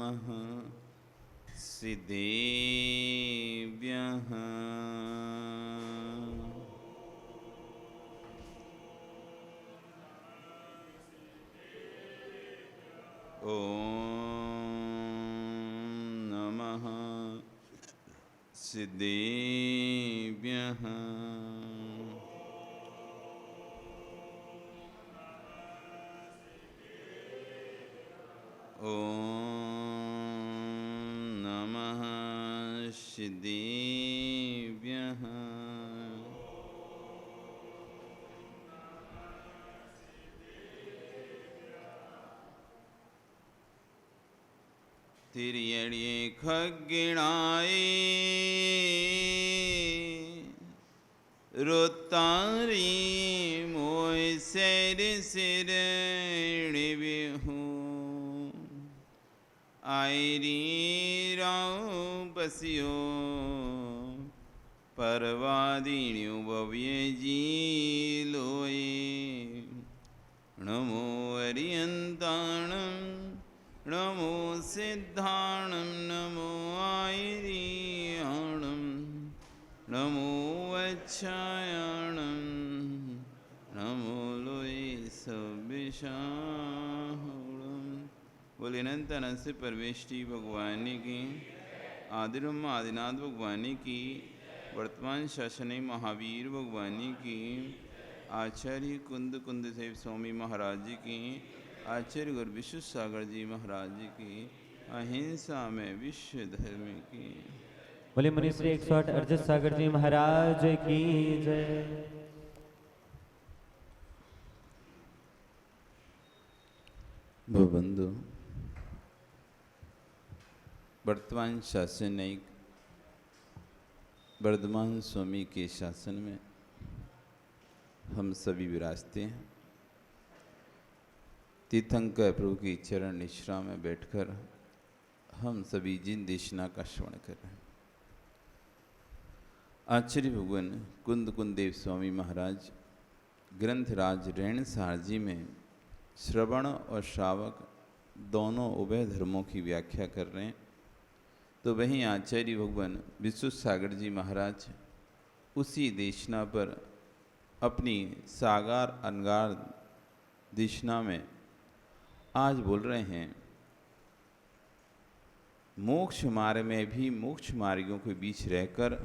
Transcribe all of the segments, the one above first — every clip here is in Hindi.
नमः सिद्धेभ्यः नमः सिद्धेभ्यः नमः सिद्धेभ्यः तिर्यण्ये खग्गिणाये रुतारी मोय सेर सिर निबिहु आयरी राव बसियो परवादीण्यो भव्य जी लोए नमो अरियंताणं नमो सिद्धाणं नमो आयरियाणं नमो अच्छायाणं नमो लोय सविशाहुणं। बोले अनंत अनंत से परमेष्टि भगवान की आदिरम आदिनाथ भगवान की वर्तमान शासन महावीर भगवान की आचार्य कुंद कुंद देव स्वामी महाराज जी की आचार्य गुरु विश्व सागर जी महाराज जी की अहिंसा में विश्व धर्म की। बोले मुनिश्री 108 अर्जित सागर जी महाराज की जय। भवबंधु वर्तमान शासन एक वर्धमान स्वामी के शासन में हम सभी विराजते हैं। तीर्थंकर प्रभु की चरण निश्रा में बैठकर हम सभी जिन देशना का श्रवण कर रहे हैं। आचार्य भगवान कुंद कुंद देव स्वामी महाराज ग्रंथराज रेणसार जी में श्रवण और श्रावक दोनों उभय धर्मों की व्याख्या कर रहे हैं। तो वहीं आचार्य भगवान विश्व सागर जी महाराज उसी देशना पर अपनी सागार अनगार देशना में आज बोल रहे हैं मोक्ष मार्ग में भी मोक्ष मार्गियों के बीच रहकर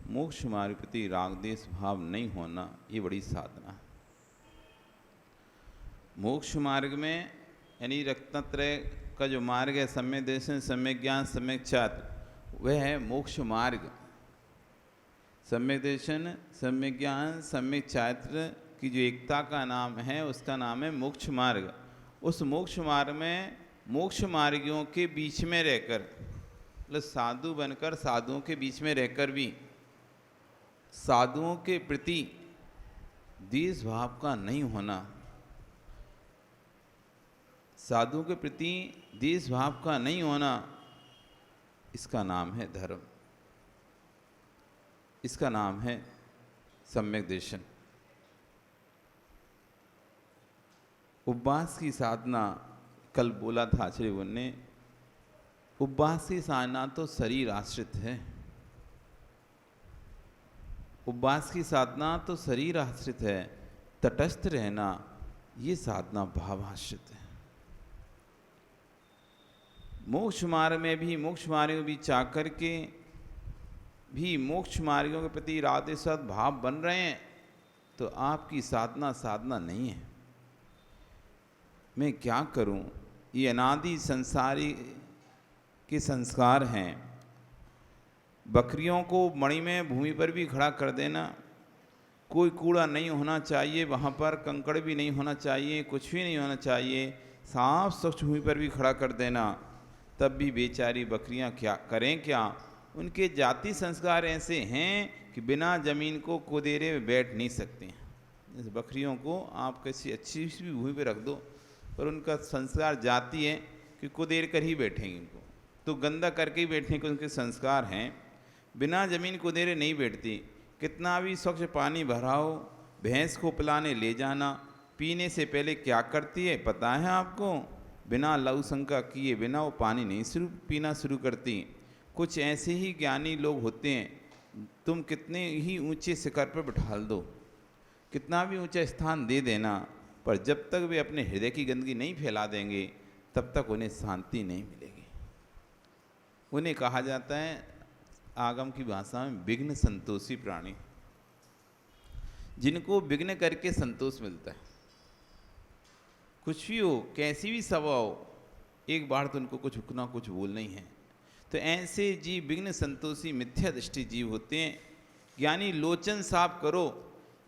मोक्ष मार्ग प्रति राग देश भाव नहीं होना ये बड़ी साधना है। मोक्ष मार्ग में यानी रत्नत्रय का जो मार्ग है सम्यक दर्शन सम्यक ज्ञान सम्यक छात्र वह है मोक्ष मार्ग। सम्यक दर्शन सम्यक ज्ञान सम्यक छात्र की जो एकता का नाम है उसका नाम है मोक्ष मार्ग। उस मोक्ष मार्ग में मोक्ष मार्गियों के बीच में रहकर मतलब साधु बनकर साधुओं के बीच में रहकर भी साधुओं के प्रति द्वेष भाव का नहीं होना, साधुओं के प्रति द्वेष भाव का नहीं होना, इसका नाम है धर्म, इसका नाम है सम्यक दर्शन। उपवास की साधना कल बोला था आचार्य ने, उपवास की साधना तो शरीर आश्रित है, उपवास की साधना तो शरीर आश्रित है, तटस्थ रहना ये साधना भाव आश्रित है। मोक्ष मार्ग में भी मोक्ष मार्ग भी चाह करके भी मोक्ष मार्गों के प्रति राधे सद भाव बन रहे हैं तो आपकी साधना साधना नहीं है। मैं क्या करूं, ये अनादि संसारी के संस्कार हैं। बकरियों को मणि में भूमि पर भी खड़ा कर देना, कोई कूड़ा नहीं होना चाहिए, वहाँ पर कंकड़ भी नहीं होना चाहिए, कुछ भी नहीं होना चाहिए, साफ स्वच्छ भूमि पर भी खड़ा कर देना, तब भी बेचारी बकरियां क्या करें क्या। उनके जाति संस्कार ऐसे हैं कि बिना ज़मीन को कुदेरे में बैठ नहीं सकते हैं। इस बकरियों को आप किसी अच्छी सी भी भूमि पर रख दो पर उनका संस्कार जाति है कि कुदेर कर ही बैठेंगे, इनको तो गंदा करके ही बैठने के उनके संस्कार हैं। बिना ज़मीन कुदेरे नहीं बैठती। कितना भी स्वच्छ पानी भराओ, भैंस को पिलाने ले जाना, पीने से पहले क्या करती है पता है आपको? बिना लघु शंका किए बिना वो पानी नहीं पीना शुरू करती। कुछ ऐसे ही ज्ञानी लोग होते हैं, तुम कितने ही ऊंचे शिखर पर बिठा दो, कितना भी ऊंचा स्थान दे देना, पर जब तक वे अपने हृदय की गंदगी नहीं फैला देंगे तब तक उन्हें शांति नहीं मिलेगी। उन्हें कहा जाता है आगम की भाषा में विघ्न संतोषी प्राणी, जिनको विघ्न करके संतोष मिलता है। कुछ भी हो, कैसी भी सभा हो, एक बार तो उनको कुछ रुकना कुछ बोलना ही है। तो ऐसे जीव विघ्न संतोषी मिथ्या दृष्टि जीव होते हैं। यानी लोचन साफ करो,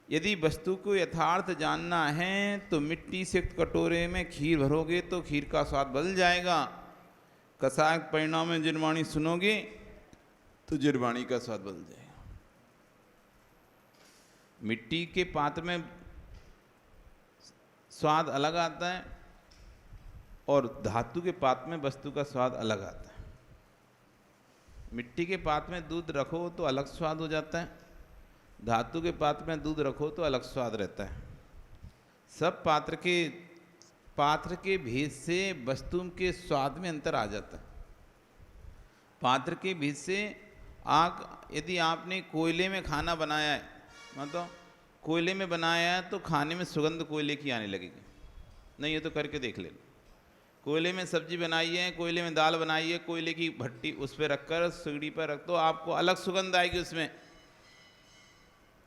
यदि वस्तु को यथार्थ जानना है तो मिट्टी से युक्त कटोरे में खीर भरोगे तो खीर का स्वाद बदल जाएगा। कसाय परिणाम में जिनवाणी सुनोगे तो जिनवाणी का स्वाद बदल जाएगा। मिट्टी के पात्र में स्वाद अलग आता है और धातु के पात्र में वस्तु का स्वाद अलग आता है। मिट्टी के पात्र में दूध रखो तो अलग स्वाद हो जाता है, धातु के पात्र में दूध रखो तो अलग स्वाद रहता है। सब पात्र के भेद से वस्तु के स्वाद में अंतर आ जाता है। पात्र के भेद से यदि आपने कोयले में खाना बनाया है, मतलब कोयले में बनाया है तो खाने में सुगंध कोयले की आने लगेगी। नहीं है तो करके देख लेना। कोयले में सब्जी बनाई है, कोयले में दाल बनाई है, कोयले की भट्टी उस पर रखकर सिगड़ी पर रख दो, आपको अलग सुगंध आएगी। उसमें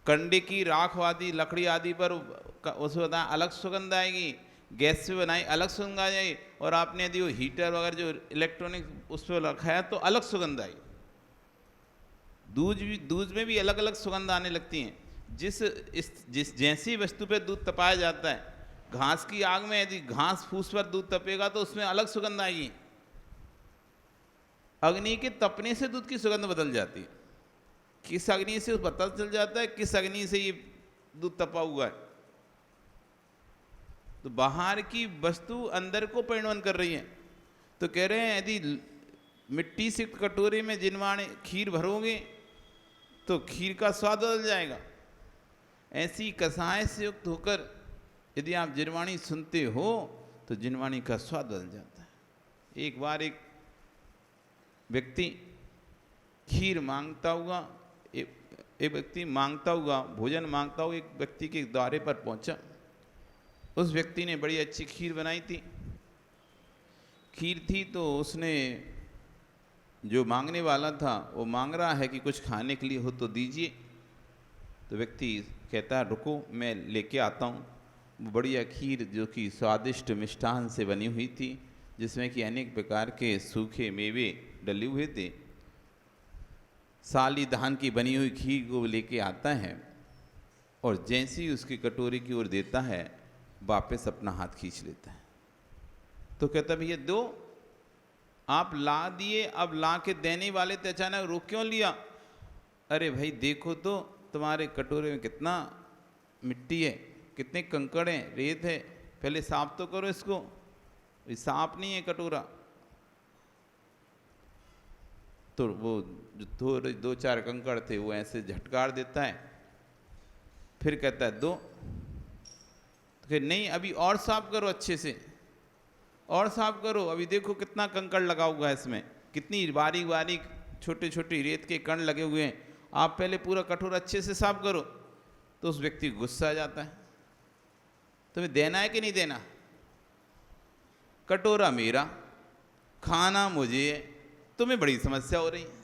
कंडे की राख आदि लकड़ी आदि पर उसमें बताया अलग सुगंध आएगी। गैस से बनाई अलग सुगंध आ जाएगी, और आपने यदि वो हीटर वगैरह जो इलेक्ट्रॉनिक उस पर रखा है तो अलग सुगंध आई। दूध में भी अलग अलग सुगंध आने लगती हैं। जिस जैसी वस्तु पे दूध तपाया जाता है, घास की आग में यदि घास फूस पर दूध तपेगा तो उसमें अलग सुगंध आएगी। अग्नि के तपने से दूध की सुगंध बदल जाती है। किस अग्नि से पता चल जाता है किस अग्नि से ये दूध तपा हुआ है। तो बाहर की वस्तु अंदर को परिणमन कर रही है। तो कह रहे हैं यदि मिट्टी से कटोरे में जिनवाणी खीर भरोगे तो खीर का स्वाद बदल जाएगा। ऐसी कसाय से युक्त होकर यदि आप जिनवाणी सुनते हो तो जिनवाणी का स्वाद बदल जाता है। एक बार एक व्यक्ति खीर मांगता हुआ, एक व्यक्ति मांगता हुआ भोजन मांगता हुआ एक व्यक्ति के द्वारे पर पहुंचा। उस व्यक्ति ने बड़ी अच्छी खीर बनाई थी। खीर थी तो उसने, जो मांगने वाला था वो मांग रहा है कि कुछ खाने के लिए हो तो दीजिए। तो व्यक्ति कहता है रुको मैं लेके आता हूँ। वो बढ़िया खीर जो कि स्वादिष्ट मिष्ठान से बनी हुई थी, जिसमें कि अनेक प्रकार के सूखे मेवे डले हुए थे, साली धान की बनी हुई खीर को लेके आता है और जैसे ही उसकी कटोरी की ओर देता है वापस अपना हाथ खींच लेता है। तो कहता भैया दो, आप ला दिए, अब ला के देने वाले तो अचानक रोक क्यों लिया? अरे भाई देखो तो तुम्हारे कटोरे में कितना मिट्टी है, कितने कंकड़ हैं, रेत है, पहले साफ तो करो इसको। ये साफ नहीं है कटोरा। तो वो जो थोड़े दो चार कंकड़ थे वो ऐसे झटकार देता है, फिर कहता है दो। तो फिर नहीं अभी और साफ करो, अच्छे से और साफ करो, अभी देखो कितना कंकड़ लगा हुआ है इसमें, कितनी बारीक बारीक छोटे छोटे रेत के कण लगे हुए हैं, आप पहले पूरा कटोरा अच्छे से साफ करो। तो उस व्यक्ति को गुस्सा आ जाता है, तुम्हें देना है कि नहीं देना? कटोरा मेरा, खाना मुझे, तुम्हें बड़ी समस्या हो रही है।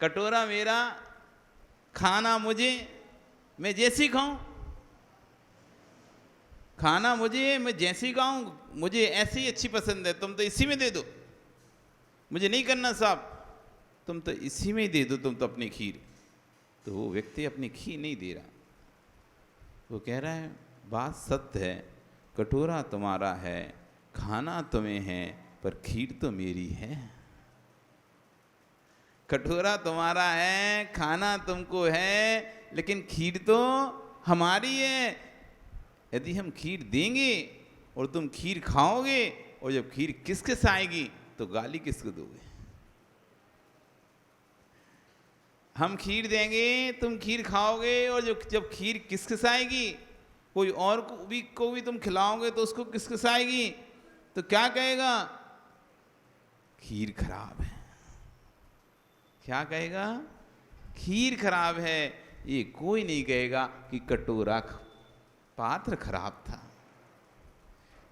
कटोरा मेरा, खाना मुझे, मैं जैसी खाऊं, खाना मुझे, मैं जैसी खाऊं, मुझे ऐसी अच्छी पसंद है, तुम तो इसी में दे दो, मुझे नहीं करना साहब, तुम तो इसी में ही दे दो, तुम तो अपनी खीर। तो वो व्यक्ति अपनी खीर नहीं दे रहा, वो कह रहा है बात सत्य है, कटोरा तुम्हारा है, खाना तुम्हें है, पर खीर तो मेरी है। कटोरा तुम्हारा है, खाना तुमको है, लेकिन खीर तो हमारी है। यदि हम खीर देंगे और तुम खीर खाओगे, और जब खीर किस आएगी तो गाली किसको दोगे? हम खीर देंगे, तुम खीर खाओगे, और जब खीर किस आएगी, कोई और को भी तुम खिलाओगे तो उसको किस आएगी? तो क्या कहेगा? खीर खराब है। क्या कहेगा? खीर खराब है। ये कोई नहीं कहेगा कि कटोरा पात्र खराब था,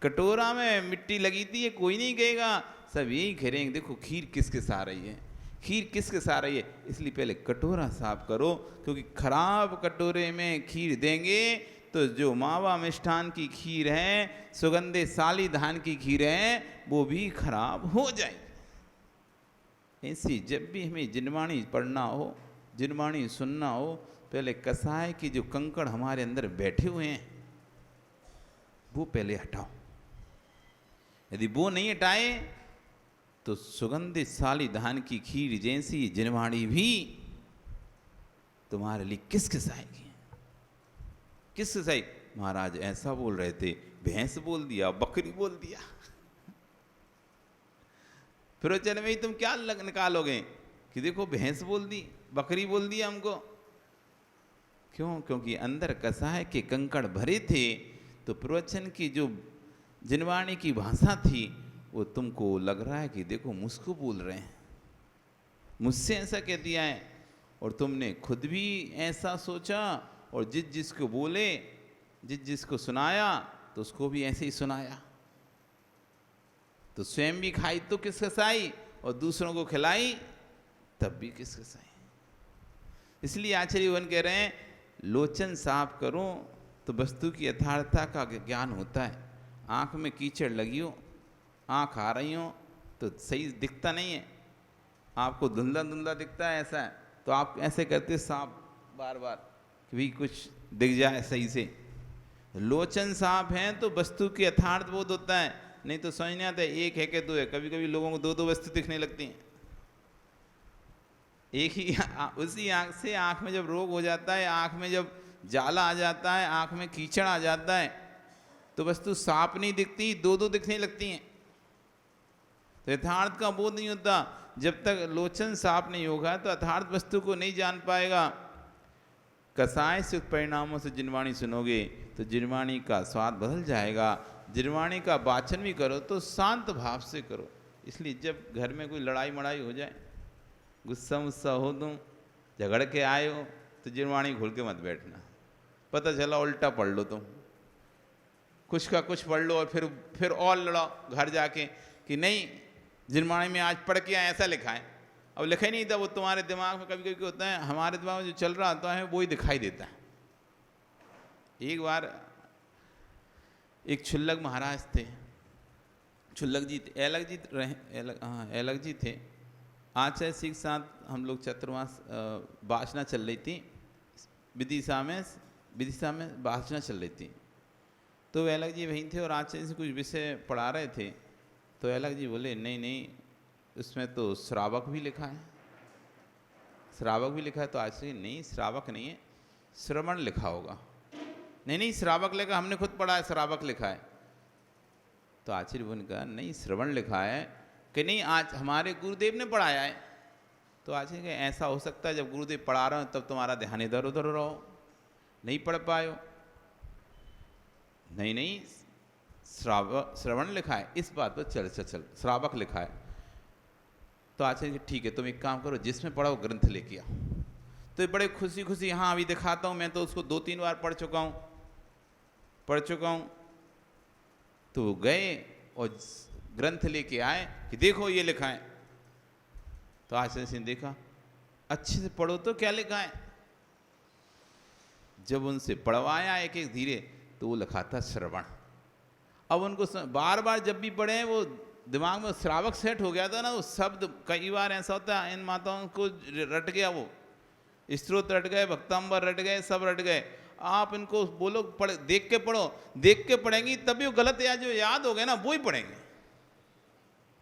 कटोरा में मिट्टी लगी थी, ये कोई नहीं कहेगा। सब यही कहेंगे देखो खीर किस किस आ रही है, खीर किस किस आ रही है। इसलिए पहले कटोरा साफ करो, क्योंकि खराब कटोरे में खीर देंगे तो जो मावा मिष्ठान की खीर है, सुगंधे साली धान की खीर है, वो भी खराब हो जाएगी। ऐसी जब भी हमें जिनवाणी पढ़ना हो, जिनवाणी सुनना हो, पहले कसाय की जो कंकड़ हमारे अंदर बैठे हुए हैं वो पहले हटाओ। यदि वो नहीं हटाए तो सुगंधित साली धान की खीर जैसी जिनवाणी भी तुम्हारे लिए किस किस आएगी। किस किस आई? महाराज ऐसा बोल रहे थे, भैंस बोल दिया, बकरी बोल दिया। फिर चल में तुम क्या निकालोगे कि देखो भैंस बोल दी, बकरी बोल दिया हमको। क्यों? क्योंकि अंदर कसाय के कंकड़ भरे थे, तो प्रवचन की जो जिनवाणी की भाषा थी वो तुमको लग रहा है कि देखो मुझको बोल रहे हैं, मुझसे ऐसा कह दिया है। और तुमने खुद भी ऐसा सोचा और जिसको बोले, जिसको सुनाया तो उसको भी ऐसे ही सुनाया। तो स्वयं भी खाई तो किस कसाई, और दूसरों को खिलाई तब भी किस कसाई। इसलिए आचार्य वन कह रहे हैं लोचन साफ करो तो वस्तु की यथार्थता का ज्ञान होता है। आँख में कीचड़ लगी हो, आँख आ रही हो तो सही दिखता नहीं है, आपको धुंधला धुंधला दिखता है, ऐसा है तो आप ऐसे करते साफ बार बार कि भी कुछ दिख जाए सही से। लोचन साफ हैं तो वस्तु की यथार्थ बोध होता है, नहीं तो समझ नहीं आता एक है कि दो है। कभी कभी लोगों को दो दो वस्तु दिखने लगती हैं। एक ही उसी आँख से आँख में जब रोग हो जाता है, आँख में जब जाला आ जाता है, आँख में कीचड़ आ जाता है, तो वस्तु साफ नहीं दिखती, दो दो दिखने लगती हैं। तो यथार्थ का बोध नहीं होता। जब तक लोचन साफ नहीं होगा तो यथार्थ वस्तु को नहीं जान पाएगा। कसाय से परिणामों से जिनवाणी सुनोगे तो जिनवाणी का स्वाद बदल जाएगा। जिनवाणी का वाचन भी करो तो शांत भाव से करो। इसलिए जब घर में कोई लड़ाई मड़ाई हो जाए, गुस्सा मुस्सा हो, तुम झगड़ के आए हो, तो जिनवाणी खोल के मत बैठना। पता चला उल्टा पढ़ लो, तुम कुछ का कुछ पढ़ लो और फिर और लड़ाओ घर जाके कि नहीं जिनवाणी में आज पढ़ के आए ऐसा लिखा है। अब लिखा ही नहीं था, वो तुम्हारे दिमाग में कभी कभी होता है, हमारे दिमाग में जो चल रहा होता है वो ही दिखाई देता है। एक बार एक छुल्लक महाराज थे, छुल्लक जी थे, एलक जी थे। आचार्य सिंह के साथ हम लोग चतुर्मास वासना चल रही थी, विदिशा में वासना चल रही थी। तो एलक जी वहीं थे और आचार्य से कुछ विषय पढ़ा रहे थे। तो एलक जी बोले नहीं उसमें तो श्रावक भी लिखा है, श्रावक भी लिखा है। तो आचार्य नहीं श्रावक नहीं है, श्रवण लिखा होगा। नहीं श्रावक लिखा, हमने खुद पढ़ा है श्रावक लिखा है। तो आचार्य ने कहा नहीं श्रवण लिखा है। कि नहीं आज हमारे गुरुदेव ने पढ़ाया है। तो आचार्य कहे ऐसा हो सकता है जब गुरुदेव पढ़ा रहे हो तब तुम्हारा ध्यान इधर उधर रहो, नहीं पढ़ पाए। नहीं श्रवण लिखा है, इस बात पर चल श्रावक लिखा है। तो आचार्य ठीक है तुम एक काम करो, जिसमें पढ़ा वो ग्रंथ लेके आओ। तो बड़े खुशी खुशी हाँ अभी दिखाता हूँ, मैं तो उसको 2-3 बार पढ़ चुका हूँ। तो वो गए और ग्रंथ लेके आए कि देखो ये लिखा है। तो आचार्य सिंह देखा, अच्छे से पढ़ो तो क्या लिखा है। जब उनसे पढ़वाया एक एक धीरे, तो वो लिखा था श्रवण। अब उनको बार बार जब भी पढ़े वो दिमाग में श्रावक सेट हो गया था ना, वो शब्द कई बार ऐसा होता है इन माताओं को रट गया, वो स्त्रोत रट गए, भक्तांबर रट गए, सब रट गए। आप इनको बोलो पढ़, देख के पढ़ो, देख के पढ़ेंगी तभी वो गलत या जो याद हो गए ना वो ही पढ़ेंगे।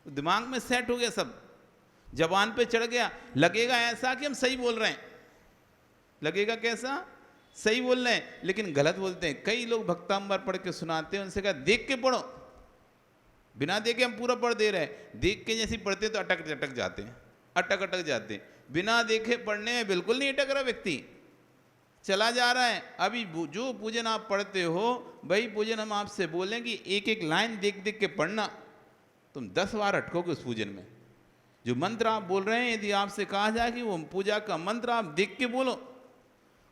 दिमाग में सेट हो गया, सब जबान पे चढ़ गया, लगेगा ऐसा कि हम सही बोल रहे हैं, लगेगा कैसा सही बोल रहे हैं, लेकिन गलत बोलते हैं। कई लोग भक्तांबर पढ़ के सुनाते हैं, उनसे कहा देख के पढ़ो, बिना देखे हम पूरा पढ़ दे रहे हैं। देख के जैसे पढ़ते तो अटक जाते हैं, अटक जाते हैं। बिना देखे पढ़ने में बिल्कुल नहीं अटक रहा व्यक्ति, चला जा रहा है। अभी जो पूजन आप पढ़ते हो वही पूजन हम आपसे बोलें कि एक एक लाइन देख देख के पढ़ना, तुम 10 बार अटकोगे उस पूजन में। जो मंत्र आप बोल रहे हैं, यदि आपसे कहा जाए कि वो पूजा का मंत्र आप देख के बोलो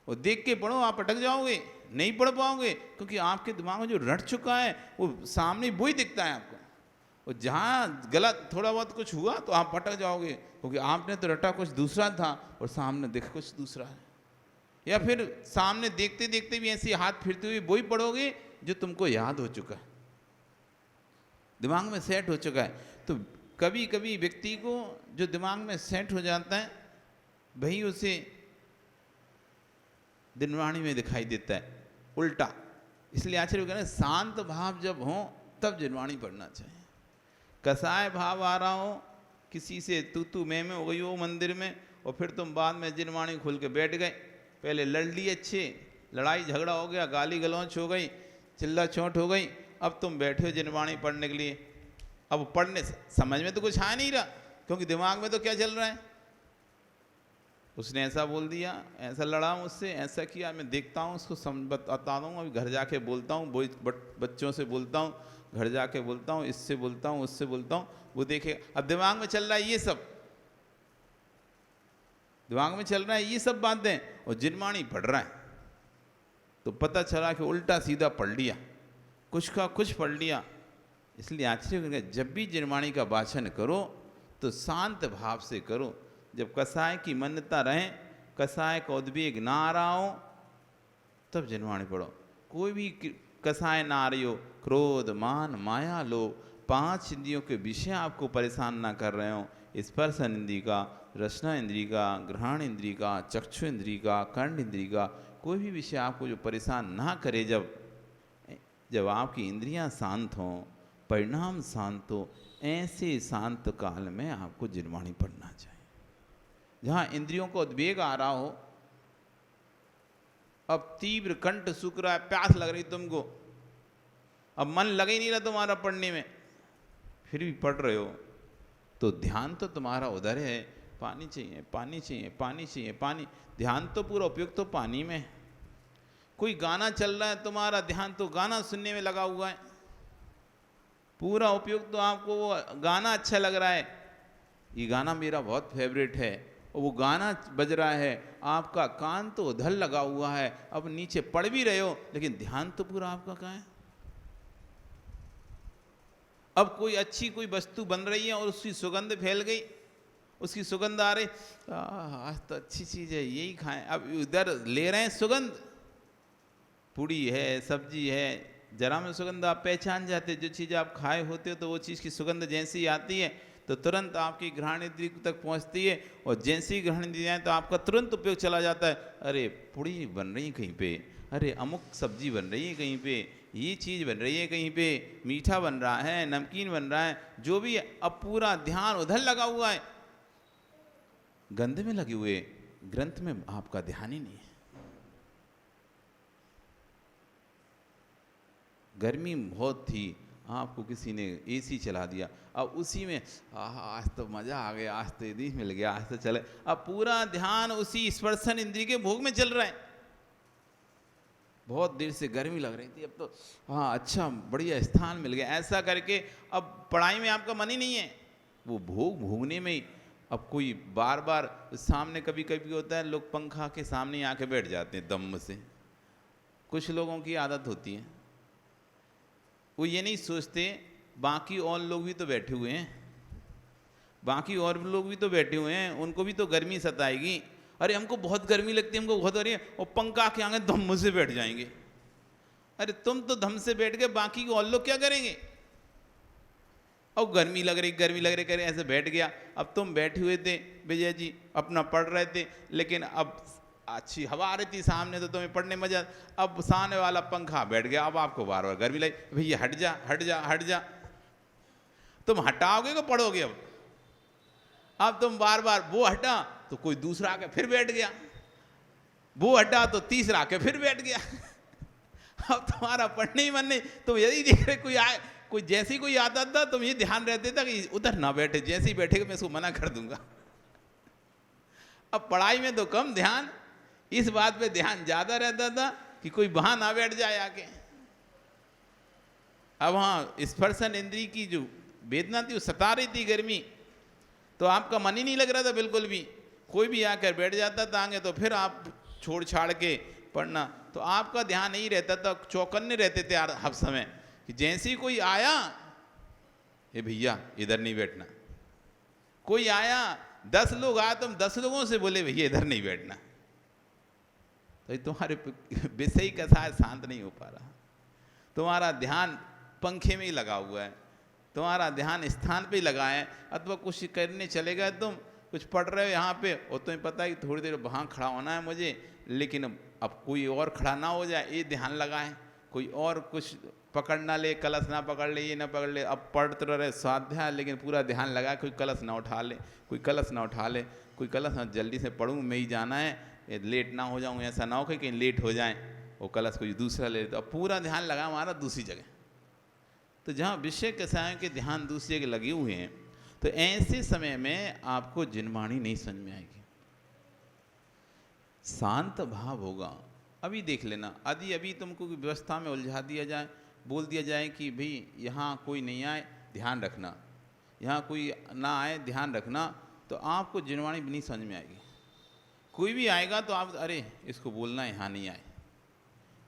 और देख के पढ़ो, आप अटक जाओगे, नहीं पढ़ पाओगे, क्योंकि आपके दिमाग में जो रट चुका है वो सामने वही दिखता है आपको। और जहाँ गलत थोड़ा बहुत कुछ हुआ तो आप अटक जाओगे, क्योंकि आपने तो रटा कुछ दूसरा था और सामने दिख कुछ दूसरा है। या फिर सामने देखते देखते भी ऐसे हाथ फिरते हुए वही पढ़ोगे जो तुमको याद हो चुका है, दिमाग में सेट हो चुका है। तो कभी कभी व्यक्ति को जो दिमाग में सेट हो जाता है वही उसे दिनवाणी में दिखाई देता है उल्टा। इसलिए आचार्य कहते हैं शांत भाव जब हो तब दिनवाणी पढ़ना चाहिए। कसाय भाव आ रहा हो, किसी से तू मैं हो गई हो मंदिर में, और फिर तुम बाद में जिनवाणी खोल के बैठ गए, पहले लड़ लिए, अच्छे लड़ाई झगड़ा हो गया, गाली गलौच हो गई, चिल्ला चोट हो गई, अब तुम बैठे हो जिनवाणी पढ़ने के लिए। अब पढ़ने समझ में तो कुछ आ नहीं रहा, क्योंकि दिमाग में तो क्या चल रहा है, उसने ऐसा बोल दिया, ऐसा लड़ा मुझसे, ऐसा किया, मैं देखता हूँ उसको बताता हूँ, अभी घर जाके बोलता हूँ, बच्चों से बोलता हूँ, घर जाके बोलता हूँ, इससे बोलता हूँ, उससे बोलता हूँ, वो देखे। अब दिमाग में चल रहा है ये सब, दिमाग में चल रहा है ये सब बातें, और जिनवाणी पढ़ रहा है, तो पता चला कि उल्टा सीधा पढ़ लिया, कुछ का कुछ पढ़ लिया। इसलिए आचार्य जब भी जिनवाणी का वाचन करो तो शांत भाव से करो। जब कसाय की मान्यता रहे, कसाय का उद्वेग ना आ रहा हो, तब जिनवाणी पढ़ो। कोई भी कसाय ना आ रही हो, क्रोध मान माया लोभ, 5 इंद्रियों के विषय आपको परेशान ना कर रहे हो, स्पर्शन इंद्रिय का, रसना इंद्रिय का, ग्रहण इंद्रिय का, चक्षु इंद्रिय का, कर्ण इंद्रिय का, कोई भी विषय आपको जो परेशान ना करे, जब आपकी इंद्रियां शांत हों, परिणाम शांत हो, ऐसे शांत काल में आपको जिनवाणी पढ़ना चाहिए। जहाँ इंद्रियों को उद्वेग आ रहा हो, अब तीव्र कंठ सूख रहा है, प्यास लग रही तुमको, अब मन लग ही नहीं रहा तुम्हारा पढ़ने में, फिर भी पढ़ रहे हो, तो ध्यान तो तुम्हारा उधर है, पानी चाहिए पानी चाहिए पानी चाहिए पानी, ध्यान तो पूरा उपयोग तो पानी में है। कोई गाना चल रहा है, तुम्हारा ध्यान तो गाना सुनने में लगा हुआ है, पूरा उपयोग तो आपको वो गाना अच्छा लग रहा है, ये गाना मेरा बहुत फेवरेट है, और वो गाना बज रहा है, आपका कान तो उधर लगा हुआ है, अब नीचे पढ़ भी रहे हो, लेकिन ध्यान तो पूरा आपका कहाँ है। अब कोई अच्छी कोई वस्तु बन रही है और उसकी सुगंध फैल गई, उसकी सुगंध आ रही, आज तो अच्छी चीज़ है यही खाएं, अब उधर ले रहे हैं सुगंध, पूड़ी है सब्जी है, जरा में सुगंध आप पहचान जाते, जो चीज़ आप खाए होते हो तो वो चीज़ की सुगंध जैसी ही आती है तो तुरंत आपकी ग्रहण इंद्रिय तक पहुंचती है, और जैसी ग्रहण इंद्रिय आए तो आपका तुरंत उपयोग चला जाता है। अरे पूड़ी बन रही है कहीं पे, अरे अमुक सब्जी बन रही है कहीं पे, ये चीज़ बन रही है कहीं पे, मीठा बन रहा है, नमकीन बन रहा है, जो भी है, अब पूरा ध्यान उधर लगा हुआ है, गंध में लगे हुए, ग्रंथ में आपका ध्यान ही नहीं है। गर्मी बहुत थी, आपको किसी ने एसी चला दिया, अब उसी में आज तो मज़ा आ गया, आज तो यदि मिल गया, आज तो चले, अब पूरा ध्यान उसी स्पर्शन इंद्रिय के भोग में चल रहा है। बहुत देर से गर्मी लग रही थी, अब तो हाँ अच्छा बढ़िया स्थान मिल गया, ऐसा करके अब पढ़ाई में आपका मन ही नहीं है, वो भोगने में ही। अब कोई बार बार सामने, कभी कभी होता है लोग पंखा के सामने आके बैठ जाते हैं दम से, कुछ लोगों की आदत होती है, वो ये नहीं सोचते बाकी और लोग भी तो बैठे हुए हैं, बाकी और लोग भी तो बैठे हुए हैं, उनको भी तो गर्मी सताएगी, अरे हमको बहुत गर्मी लगती है, हमको बहुत हो रही है, और पंखा के आगे धम से बैठ जाएंगे। अरे तुम तो धम से बैठ गए, बाकी और लोग क्या करेंगे। और गर्मी लग रही करे ऐसे बैठ गया। अब तुम बैठे हुए थे विजय जी, अपना पढ़ रहे थे, लेकिन अब अच्छी हवा आ रही थी सामने तो तुम्हें पढ़ने मजा, अब सामने वाला पंखा बैठ गया, अब आपको बार बार गर्मी लगी, भैया हट जा हट जा हट जा, तुम हटाओगे को पढ़ोगे। अब तुम बार बार वो हटा तो कोई दूसरा आके फिर बैठ गया, वो हटा तो तीसरा आके फिर बैठ गया। अब तुम्हारा पढ़ने ही मन नहीं, तुम यही देख रहे कोई आए, कोई जैसी कोई आता था तुम ये ध्यान रहते था कि उधर ना बैठे, जैसे ही बैठेगा मैं इसको मना कर दूंगा। अब पढ़ाई में तो कम ध्यान, इस बात पे ध्यान ज्यादा रहता था कि कोई वहां ना बैठ जाए आके। अब हाँ स्पर्शन इंद्रिय की जो वेदना थी, वो सता रही थी गर्मी, तो आपका मन ही नहीं लग रहा था बिल्कुल भी। कोई भी आकर बैठ जाता था आगे तो फिर आप छोड़ छाड़ के पढ़ना, तो आपका ध्यान नहीं रहता था, चौकन्ने रहते थे हर समय कि जैसे ही कोई आया, ए भैया इधर नहीं बैठना। कोई आया, 10 लोग आए, तुम 10 लोगों से बोले भैया इधर नहीं बैठना, तो तुम्हारे विषय का शांत नहीं हो पा रहा। तुम्हारा ध्यान पंखे में ही लगा हुआ है, तुम्हारा ध्यान स्थान पे ही लगा है, अथवा कुछ करने चले गए, तुम कुछ पढ़ रहे हो यहाँ पे, और तुम्हें पता है कि थोड़ी देर वहाँ खड़ा होना है मुझे, लेकिन अब कोई और खड़ा ना हो जाए, ये ध्यान लगाए, कोई और कुछ पकड़ ना ले, कलश ना पकड़ ले, ये ना पकड़ ले। अब पढ़ तो रहे स्वाध्याय, लेकिन पूरा ध्यान लगा, कोई कलश ना उठा ले, कोई कलश ना उठा ले, कोई कलश ना, जल्दी से पढ़ूँ, मैं ही जाना है, लेट ना हो जाऊँ, ऐसा ना हो कि कहीं लेट हो जाए, वो कलश कोई दूसरा ले। तो अब पूरा ध्यान लगा हमारा दूसरी जगह। तो जहाँ विषय कसायों के ध्यान दूसरी जगह लगे हुए हैं, तो ऐसे समय में आपको जिनवाणी नहीं समझ में आएगी। शांत भाव होगा। अभी देख लेना, यदि अभी तुमको व्यवस्था में उलझा दिया जाए, बोल दिया जाए कि भाई यहाँ कोई नहीं आए, ध्यान रखना, यहाँ कोई ना आए, ध्यान रखना, तो आपको जिनवाणी भी नहीं समझ में आएगी। कोई भी आएगा तो आप अरे इसको बोलना यहाँ नहीं आए,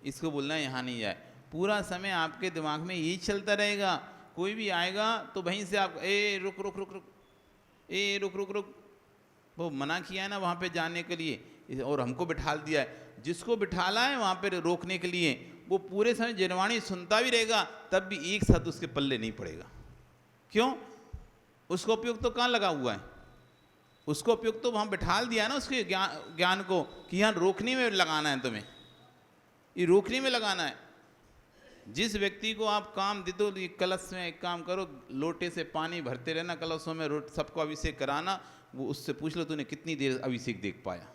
इसको बोलना यहाँ नहीं आए, पूरा समय आपके दिमाग में यही चलता रहेगा। कोई भी आएगा तो वहीं से आप ए रुक रुक रुक रुक, ए रुक रुक रुक, वो मना किया है ना वहाँ पे जाने के लिए, और हमको बिठाल दिया है, जिसको बिठाला है वहाँ पे रोकने के लिए, वो पूरे समय जिनवाणी सुनता भी रहेगा, तब भी एक साथ उसके पल्ले नहीं पड़ेगा। क्यों? उसको उपयोग तो कहाँ लगा हुआ है, उसको उपयोग तो वहाँ बिठाल दिया ना उसके ज्ञान को, कि यहाँ रोकने में लगाना है, तुम्हें ये रोकने में लगाना है। जिस व्यक्ति को आप काम दे दो, कलश में एक काम करो, लोटे से पानी भरते रहना, कलशों में सबको अभिषेक कराना, वो उससे पूछ लो तूने कितनी देर अभिषेक देख पाया,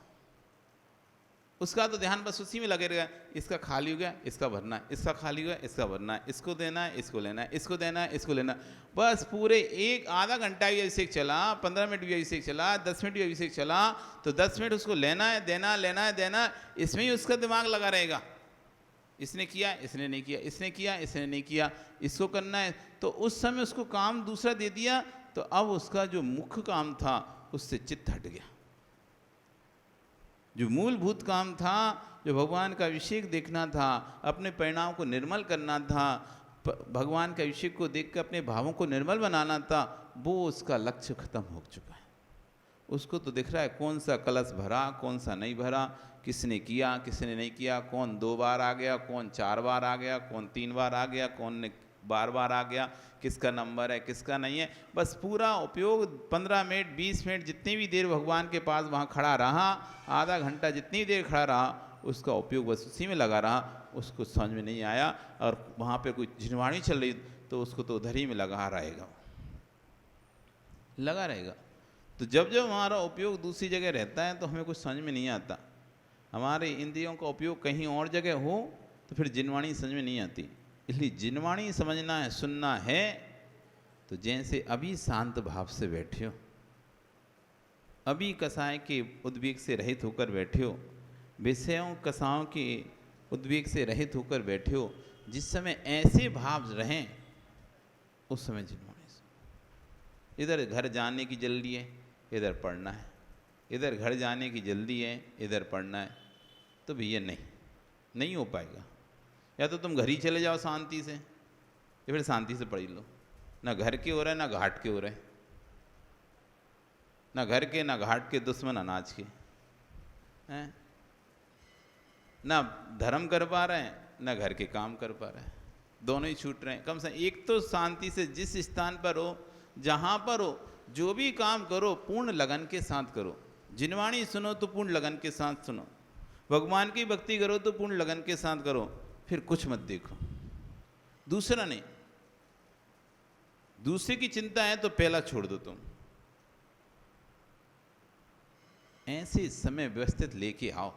उसका तो ध्यान बस उसी में लगे रहेगा। इसका खाली हो गया, इसका भरना है, इसका खाली हो गया, इसका भरना है, इसको देना है, इसको लेना है, इसको देना है, इसको लेना है, बस पूरे एक आधा घंटा भी अभिषेक चला, 15 मिनट भी अभिषेक चला, 10 मिनट भी अभिषेक चला, तो 10 मिनट उसको लेना है, देना, लेना है, देना, इसमें ही उसका दिमाग लगा रहेगा। इसने किया, इसने नहीं किया, इसने किया, इसने नहीं किया, इसको करना है, तो उस समय उसको काम दूसरा दे दिया, तो अब उसका जो मुख्य काम था उससे चित्त हट गया। जो मूलभूत काम था, जो भगवान का अभिषेक देखना था, अपने परिणाम को निर्मल करना था, भगवान के अभिषेक को देख कर अपने भावों को निर्मल बनाना था, वो उसका लक्ष्य खत्म हो चुका है। उसको तो दिख रहा है कौन सा कलश भरा, कौन सा नहीं भरा, किसने किया, किसने नहीं किया, कौन 2 बार आ गया, कौन 4 बार आ गया, कौन 3 बार आ गया, कौन ने बार आ गया, किसका नंबर है, किसका नहीं है। बस पूरा उपयोग 15 मिनट, 20 मिनट, जितनी भी देर भगवान के पास वहाँ खड़ा रहा, आधा घंटा जितनी देर खड़ा रहा, उसका उपयोग बस उसी में लगा रहा, उसको समझ में नहीं आया। और वहाँ पे कोई जिनवाणी चल रही तो उसको तो उधर ही में लगा रहेगा। तो जब जब हमारा उपयोग दूसरी जगह रहता है तो हमें कुछ समझ में नहीं आता। हमारे इंद्रियों का उपयोग कहीं और जगह हो तो फिर जिनवाणी समझ में नहीं आती। इसलिए जिनवाणी समझना है, सुनना है, तो जैसे अभी शांत भाव से बैठे हो, अभी कसाय के उद्वेग से रहित होकर बैठे हो, विषयों कसाओं के उद्वेग से रहित होकर बैठे हो, जिस समय ऐसे भाव रहें उस समय जिनवाणी सुनो। इधर घर जाने की जल्दी है, इधर पढ़ना है, इधर घर जाने की जल्दी है, इधर पढ़ना है, तो भैया नहीं हो पाएगा। या तो तुम घर ही चले जाओ शांति से, या फिर शांति से पढ़ लो। ना घर के हो रहे, ना घाट के हो रहे, ना घर के ना घाट के दुश्मन अनाज के हैं, ना धर्म कर पा रहे हैं, ना घर के काम कर पा रहे हैं, दोनों ही छूट रहे हैं। कम से कम एक तो शांति से जिस स्थान पर हो, जहाँ पर हो, जो भी काम करो पूर्ण लगन के साथ करो। जिनवाणी सुनो तो पूर्ण लगन के साथ सुनो, भगवान की भक्ति करो तो पूर्ण लगन के साथ करो, फिर कुछ मत देखो, दूसरा नहीं। दूसरे की चिंता है तो पहला छोड़ दो तुम। ऐसे समय व्यवस्थित लेके आओ।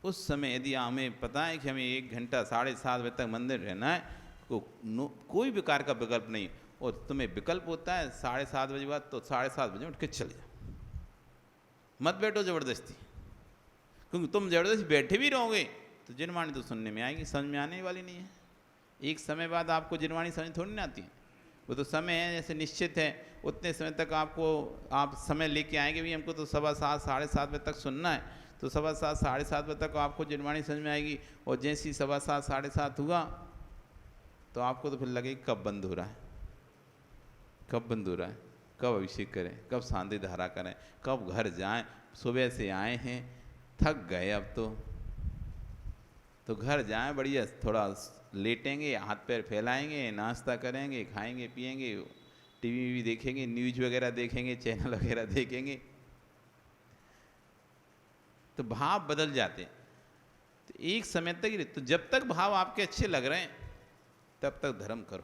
उस समय यदि हमें पता है कि हमें 1 घंटा 7:30 बजे तक मंदिर रहना है, कोई प्रकार का विकल्प नहीं, और तुम्हें विकल्प होता है 7:30 बजे बाद, तो 7:30 बजे उठ के चले जाओ, मत बैठो ज़बरदस्ती। क्योंकि तुम ज़बरदस्ती बैठे भी रहोगे तो जिनवाणी तो सुनने में आएगी, समझ में आने वाली नहीं है। एक समय बाद आपको जिनवाणी समझ थोड़ी ना आती है। वो तो समय है जैसे निश्चित है, उतने समय तक आपको आप समय लेके आएंगे भी, हमको तो 7:15 7:30 बजे तक सुनना है, तो 7:15 7:30 बजे तक आपको जिनवाणी समझ में आएगी। और जैसे ही 7:15 7:30 हुआ तो आपको तो फिर लगेगा कब बंद हो रहा है, कब बंद हो रहा है, कब अभिषेक करें, कब सांदी धारा करें, कब घर जाएं। सुबह से आए हैं, थक गए, अब तो घर जाएं, बढ़िया थोड़ा लेटेंगे, हाथ पैर फैलाएंगे, नाश्ता करेंगे, खाएंगे पिएंगे, टीवी भी देखेंगे, न्यूज वगैरह देखेंगे, चैनल वगैरह देखेंगे, तो भाव बदल जाते। तो एक समय तक, तो जब तक भाव आपके अच्छे लग रहे हैं तब तक धर्म करो,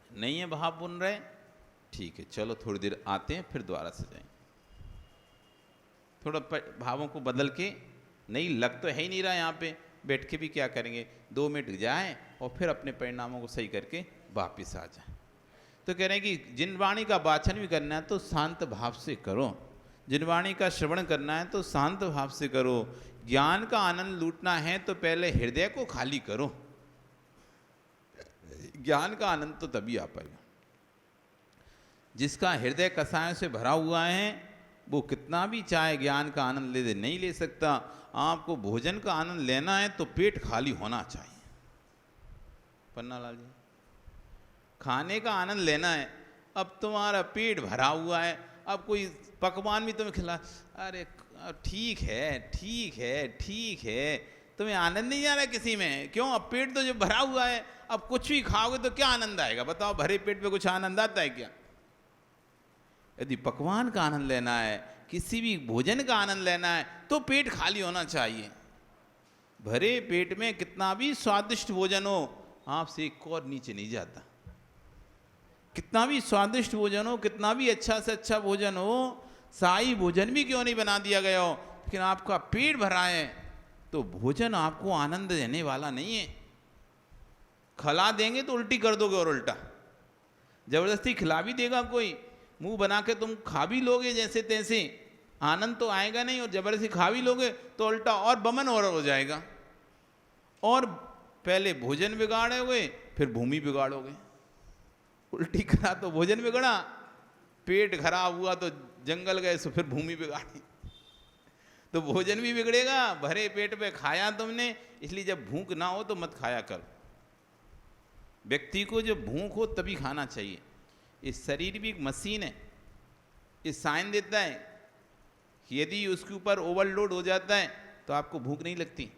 नहीं है भाव बन रहे, ठीक है चलो थोड़ी देर आते हैं फिर दोबारा से जाएंगे, थोड़ा भावों को बदल के। नहीं लग तो है ही नहीं रहा, यहाँ पे बैठ के भी क्या करेंगे, 2 मिनट जाएं और फिर अपने परिणामों को सही करके वापिस आ जाएं। तो कह रहे हैं कि जिनवाणी का वाचन भी करना है तो शांत भाव से करो, जिनवाणी का श्रवण करना है तो शांत भाव से करो, ज्ञान का आनंद लूटना है तो पहले हृदय को खाली करो, ज्ञान का आनंद तो तभी आ पाएगा। जिसका हृदय कसायों से भरा हुआ है वो कितना भी चाहे ज्ञान का आनंद ले दे, नहीं ले सकता। आपको भोजन का आनंद लेना है तो पेट खाली होना चाहिए। पन्नालाल जी, खाने का आनंद लेना है, अब तुम्हारा पेट भरा हुआ है, अब कोई पकवान भी तुम्हें खिला, अरे ठीक है ठीक है ठीक है, तुम्हें आनंद नहीं आ रहा है किसी में, क्यों? अब पेट तो जो भरा हुआ है, अब कुछ भी खाओगे तो क्या आनंद आएगा बताओ? भरे पेट पे कुछ आनंद आता है क्या? यदि पकवान का आनंद लेना है, किसी भी भोजन का आनंद लेना है तो पेट खाली होना चाहिए। भरे पेट में कितना भी स्वादिष्ट भोजन हो, आपसे एक और नीचे नहीं जाता। कितना भी स्वादिष्ट भोजन हो, कितना भी अच्छा से अच्छा भोजन हो, शाही भोजन भी क्यों नहीं बना दिया गया हो, लेकिन आपका पेट भरा है तो भोजन आपको आनंद देने वाला नहीं है। खिला देंगे तो उल्टी कर दोगे, और उल्टा जबरदस्ती खिला भी देगा कोई, मुंह बना के तुम खा भी लोगे जैसे तैसे, आनंद तो आएगा नहीं, और जबरदस्ती खा भी लोगे तो उल्टा और बमन और हो जाएगा, और पहले भोजन बिगाड़ोगे फिर भूमि बिगाड़ोगे। उल्टी करा तो भोजन बिगड़ा, पेट खराब हुआ तो जंगल गए तो फिर भूमि बिगाड़ी, तो भोजन भी बिगड़ेगा। भरे पेट पे खाया तुमने, इसलिए जब भूख ना हो तो मत खाया कर। व्यक्ति को जब भूख हो तभी खाना चाहिए। इस शरीर भी एक मशीन है, ये साइन देता है कि यदि उसके ऊपर ओवरलोड हो जाता है तो आपको भूख नहीं लगती।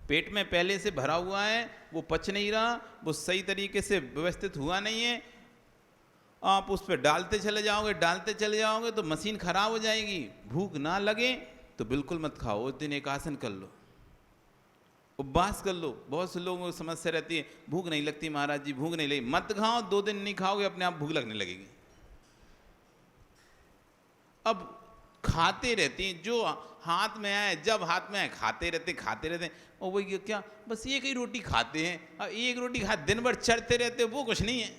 पेट में पहले से भरा हुआ है, वो पच नहीं रहा, वो सही तरीके से व्यवस्थित हुआ नहीं है, आप उस पर डालते चले जाओगे तो मशीन खराब हो जाएगी। भूख ना लगे तो बिल्कुल मत खाओ, उस दिन एक आसन कर लो, उपवास कर लो। बहुत से लोगों को समस्या रहती है, भूख नहीं लगती महाराज जी, भूख नहीं लगी। मत खाओ, 2 दिन नहीं खाओगे अपने आप भूख लगने लगेगी। अब खाते रहते हैं, जो हाथ में आए, जब हाथ में आए खाते रहते हैं, और वो क्या बस एक ही रोटी खाते हैं। अब एक रोटी खा दिन भर चढ़ते रहते, वो कुछ नहीं है।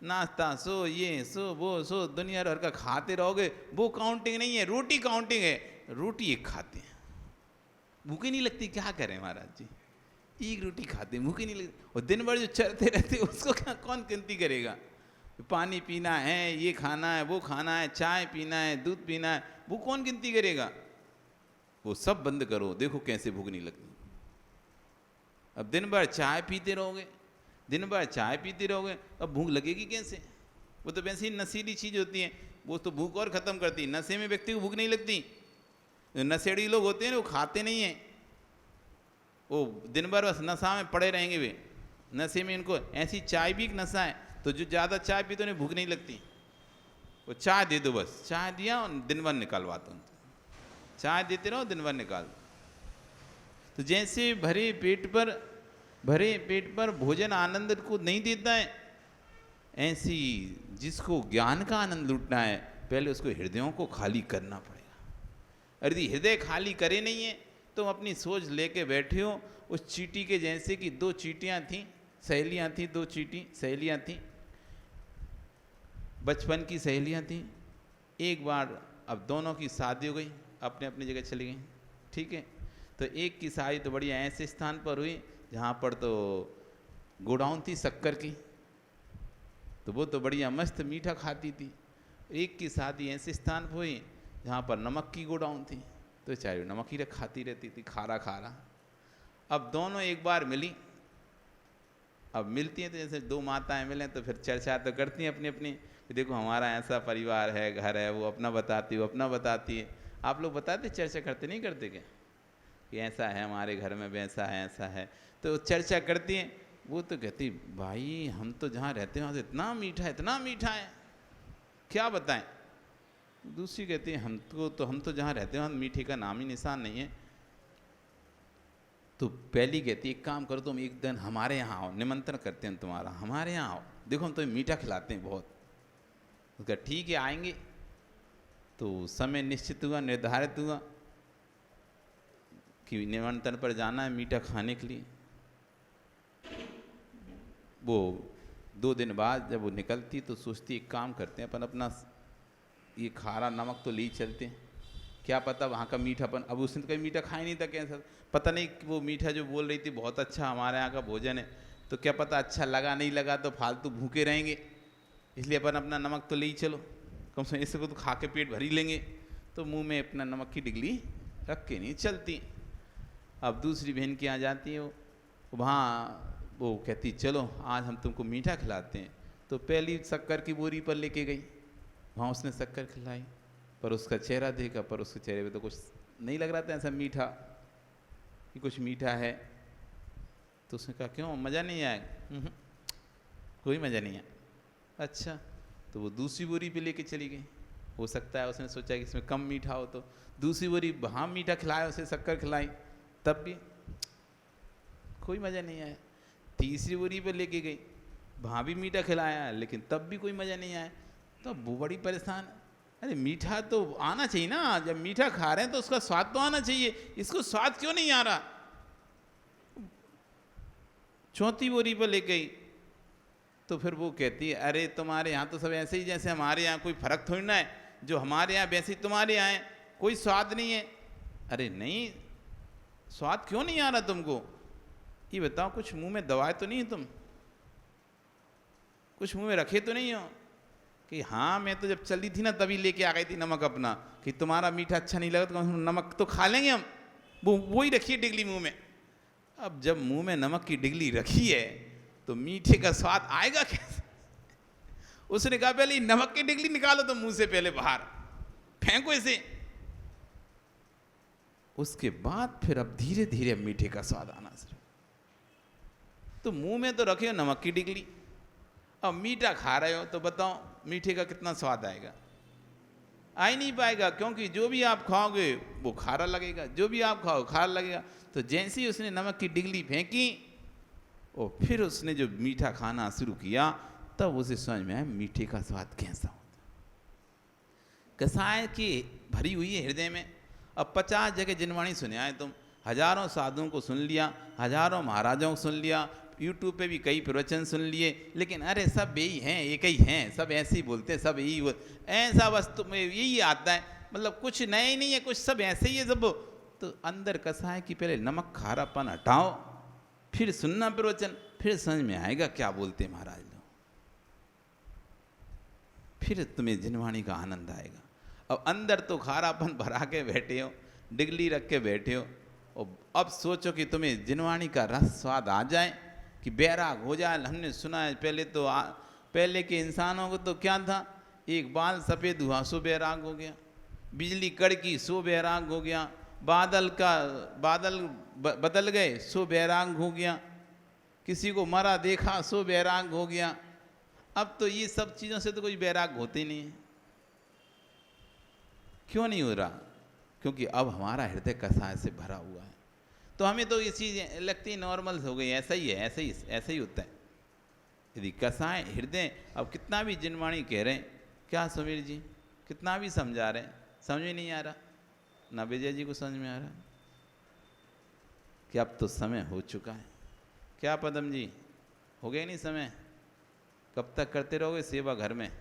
नाश्ता सो, ये सो, वो सो, दुनिया भर का खाते रहोगे, वो काउंटिंग नहीं है, रोटी काउंटिंग है। रोटी एक खाते हैं, भूख ही नहीं लगती, क्या करें महाराज जी, एक रोटी खाते भूख ही नहीं लगती। और दिन भर जो चलते रहते उसको क्या कौन गिनती करेगा? पानी पीना है, ये खाना है, वो खाना है, चाय पीना है, दूध पीना है, वो कौन गिनती करेगा? वो सब बंद करो, देखो कैसे भूख नहीं लगती। अब दिन भर चाय पीते रहोगे, दिन भर चाय पीते रहोगे, अब भूख लगेगी कैसे? वो तो वैसे ही नशीली चीज़ होती है, वो तो भूख और ख़त्म करती है। नशे में व्यक्ति को भूख नहीं लगती। नशेड़ी लोग होते हैं ना, वो खाते नहीं हैं, वो दिन भर बस नशा में पड़े रहेंगे। वे नशे में, इनको ऐसी चाय भी एक नशा है, तो जो ज़्यादा चाय पीते उन्हें भूख नहीं लगती। वो चाय दे दो, बस चाय दिया और दिन भर निकालवाता हूँ, चाय देते रहो दिन भर निकाल। तो जैसे भरे पेट पर भोजन आनंद को नहीं देता है, ऐसी जिसको ज्ञान का आनंद लूटना है पहले उसको हृदयों को खाली करना पड़ेगा। यदि हृदय खाली करे नहीं है तो अपनी सोच लेके बैठे हो उस चींटी के जैसे कि 2 चींटियाँ थीं, सहेलियाँ थीं, 2 चींटी सहेलियाँ थीं, बचपन की सहेलियाँ थीं। एक बार अब दोनों की शादी हो गई, अपने अपनी जगह चली गई, ठीक है। तो एक की शादी तो बढ़िया ऐसे स्थान पर हुई जहाँ पर तो गोडाउन थी शक्कर की, तो वो तो बढ़िया मस्त मीठा खाती थी। एक की शादी ऐसे स्थान पर हुई जहाँ पर नमक की गोडाउन थी, तो चाहे नमक ही खाती रहती थी, खारा खारा। अब दोनों एक बार मिली, अब मिलती हैं तो जैसे दो माताएं मिलें तो फिर चर्चा तो करती हैं अपनी अपनी कि देखो हमारा ऐसा परिवार है, घर है, वो अपना बताती है, वो अपना बताती है। आप लोग बताते चर्चा करते नहीं करते क्या कि ऐसा है हमारे घर में, वैसा है, ऐसा है, तो चर्चा करती हैं। वो तो कहती भाई हम तो जहाँ रहते हैं वहाँ से इतना मीठा है, क्या बताएं। दूसरी कहती है हम तो जहाँ रहते हैं वहाँ मीठे का नाम ही निशान नहीं है। तो पहली कहती एक काम करो, तुम एक दिन हमारे यहाँ आओ, निमंत्रण करते हैं तुम्हारा, हमारे यहाँ आओ, देखो हम तुम्हें मीठा खिलाते हैं बहुत। उसका ठीक है आएंगे। तो समय निश्चित हुआ, निर्धारित हुआ कि निमंत्रण पर जाना है मीठा खाने के लिए। वो 2 दिन बाद जब वो निकलती तो सोचती एक काम करते हैं अपन अपना ये खारा नमक तो ले चलते हैं, क्या पता वहाँ का मीठापन। अब उसने तो कभी मीठा खाया नहीं था, कैसा पता नहीं वो मीठा जो बोल रही थी बहुत अच्छा हमारे यहाँ का भोजन है, तो क्या पता अच्छा लगा नहीं लगा तो फालतू भूखे रहेंगे, इसलिए अपन अपना नमक तो ले ही चलो, कम से कम इसको तो खा के पेट भर ही लेंगे। तो मुंह में अपना नमक की डिगली रख के नहीं चलती। अब दूसरी बहन की आ जाती है, वहाँ वो कहती चलो आज हम तुमको मीठा खिलाते हैं। तो पहली शक्कर की बोरी पर लेके गई, वहाँ उसने शक्कर खिलाई, पर उसका चेहरा देखा, पर उसके चेहरे पे तो कुछ नहीं लग रहा था ऐसा मीठा कि कुछ मीठा है। तो उसने कहा क्यों मज़ा नहीं आया? कोई मज़ा नहीं आया। अच्छा, तो वो दूसरी बोरी पे लेके चली गई। हो सकता है उसने सोचा कि इसमें कम मीठा हो, तो दूसरी बोरी वहाँ मीठा खिलाया, उसे शक्कर खिलाई, तब भी कोई मज़ा नहीं आया। तीसरी बोरी पे लेके गई, वहाँ भी मीठा खिलाया, लेकिन तब भी कोई मज़ा नहीं आया। तो वो बड़ी परेशान, अरे मीठा तो आना चाहिए ना, जब मीठा खा रहे हैं तो उसका स्वाद तो आना चाहिए, इसको स्वाद क्यों नहीं आ रहा? चौथी बोरी पर ले गई, तो फिर वो कहती है अरे तुम्हारे यहाँ तो सब ऐसे ही जैसे हमारे यहाँ, कोई फर्क थोड़ी ना है, जो हमारे यहाँ वैसे ही तुम्हारे यहाँ है, कोई स्वाद नहीं है। अरे नहीं, स्वाद क्यों नहीं आ रहा तुमको? ये बताओ, कुछ मुंह में दबाए तो नहीं है तुम? कुछ मुंह में रखे तो नहीं हो कि हाँ मैं तो जब चली थी ना तभी लेके आ गई थी नमक अपना, कि तुम्हारा मीठा अच्छा नहीं लगा तो नमक तो खा लेंगे हम, वो ही रखिए डिगली मुंह में। अब जब मुंह में नमक की डिगली रखी है तो मीठे का स्वाद आएगा कैसे? उसने कहा पहले नमक की डिगली निकालो तो मुंह से पहले बाहर फेंको इसे, उसके बाद फिर अब धीरे धीरे मीठे का स्वाद आना शुरू। तो मुंह में तो रखे हो नमक की डिगली, अब मीठा खा रहे हो तो बताओ मीठे का कितना स्वाद आएगा? आ ही नहीं पाएगा, क्योंकि जो भी आप खाओगे वो खारा लगेगा, जो भी आप खाओ खारा लगेगा। तो जैसे ही उसने नमक की डिगली फेंकी और फिर उसने जो मीठा खाना शुरू किया, तब उसे समझ में आया मीठे का स्वाद कैसा होता। कसाय की भरी हुई है हृदय में। अब 50 जगह जिनवाणी सुने आए तुम, हजारों साधुओं को सुन लिया, हजारों महाराजाओं को सुन लिया, यूट्यूब पे भी कई प्रवचन सुन लिए, लेकिन अरे सब यही हैं, एक ही हैं, सब ऐसे ही बोलते हैं, सब यही ऐसा वस्तु में यही आता है, मतलब कुछ नया ही नहीं है, कुछ सब ऐसे ही है सब। तो अंदर कसाय कि पहले नमक खारापन हटाओ, फिर सुनना प्रवचन, फिर समझ में आएगा क्या बोलते महाराज लोग, फिर तुम्हें जिनवाणी का आनंद आएगा। अब अंदर तो खारापन भरा के बैठे हो, डिगली रख के बैठे हो, और अब सोचो कि तुम्हें जिनवाणी का रस स्वाद आ जाए, कि बैराग हो जाए। हमने सुना है पहले तो पहले के इंसानों को तो क्या था, एक बाल सफ़ेद हुआ सो बैराग हो गया, बिजली कड़की सो बैराग हो गया, बादल बदल गए सो बैराग हो गया, किसी को मरा देखा सो बैराग हो गया। अब तो ये सब चीज़ों से तो कोई बैराग होते ही नहीं है। क्यों नहीं हो रहा? क्योंकि अब हमारा हृदय कसाय से भरा हुआ है। तो हमें तो ये चीज़ लगती नॉर्मल हो गई, ऐसा ही है, ऐसे ही होता है। यदि कसाय हृदय, अब कितना भी जिनवाणी कह रहे हैं, क्या समीर जी कितना भी समझा रहे हैं, समझ में नहीं आ रहा, ना विजय जी को समझ में आ रहा कि अब तो समय हो चुका है। क्या पदम जी, हो गया नहीं समय? कब तक करते रहोगे सेवा घर में,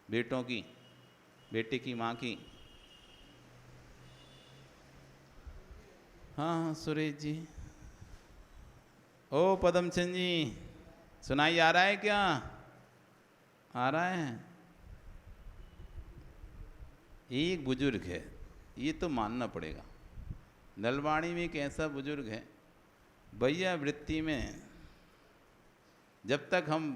बेटों की, बेटे की, माँ की? हाँ सुरेश जी, ओ पदमचंद जी, सुनाई आ रहा है क्या? आ रहा है। एक बुजुर्ग है, ये तो मानना पड़ेगा, नलवाड़ी में एक ऐसा बुजुर्ग है, भैया वृत्ति में जब तक हम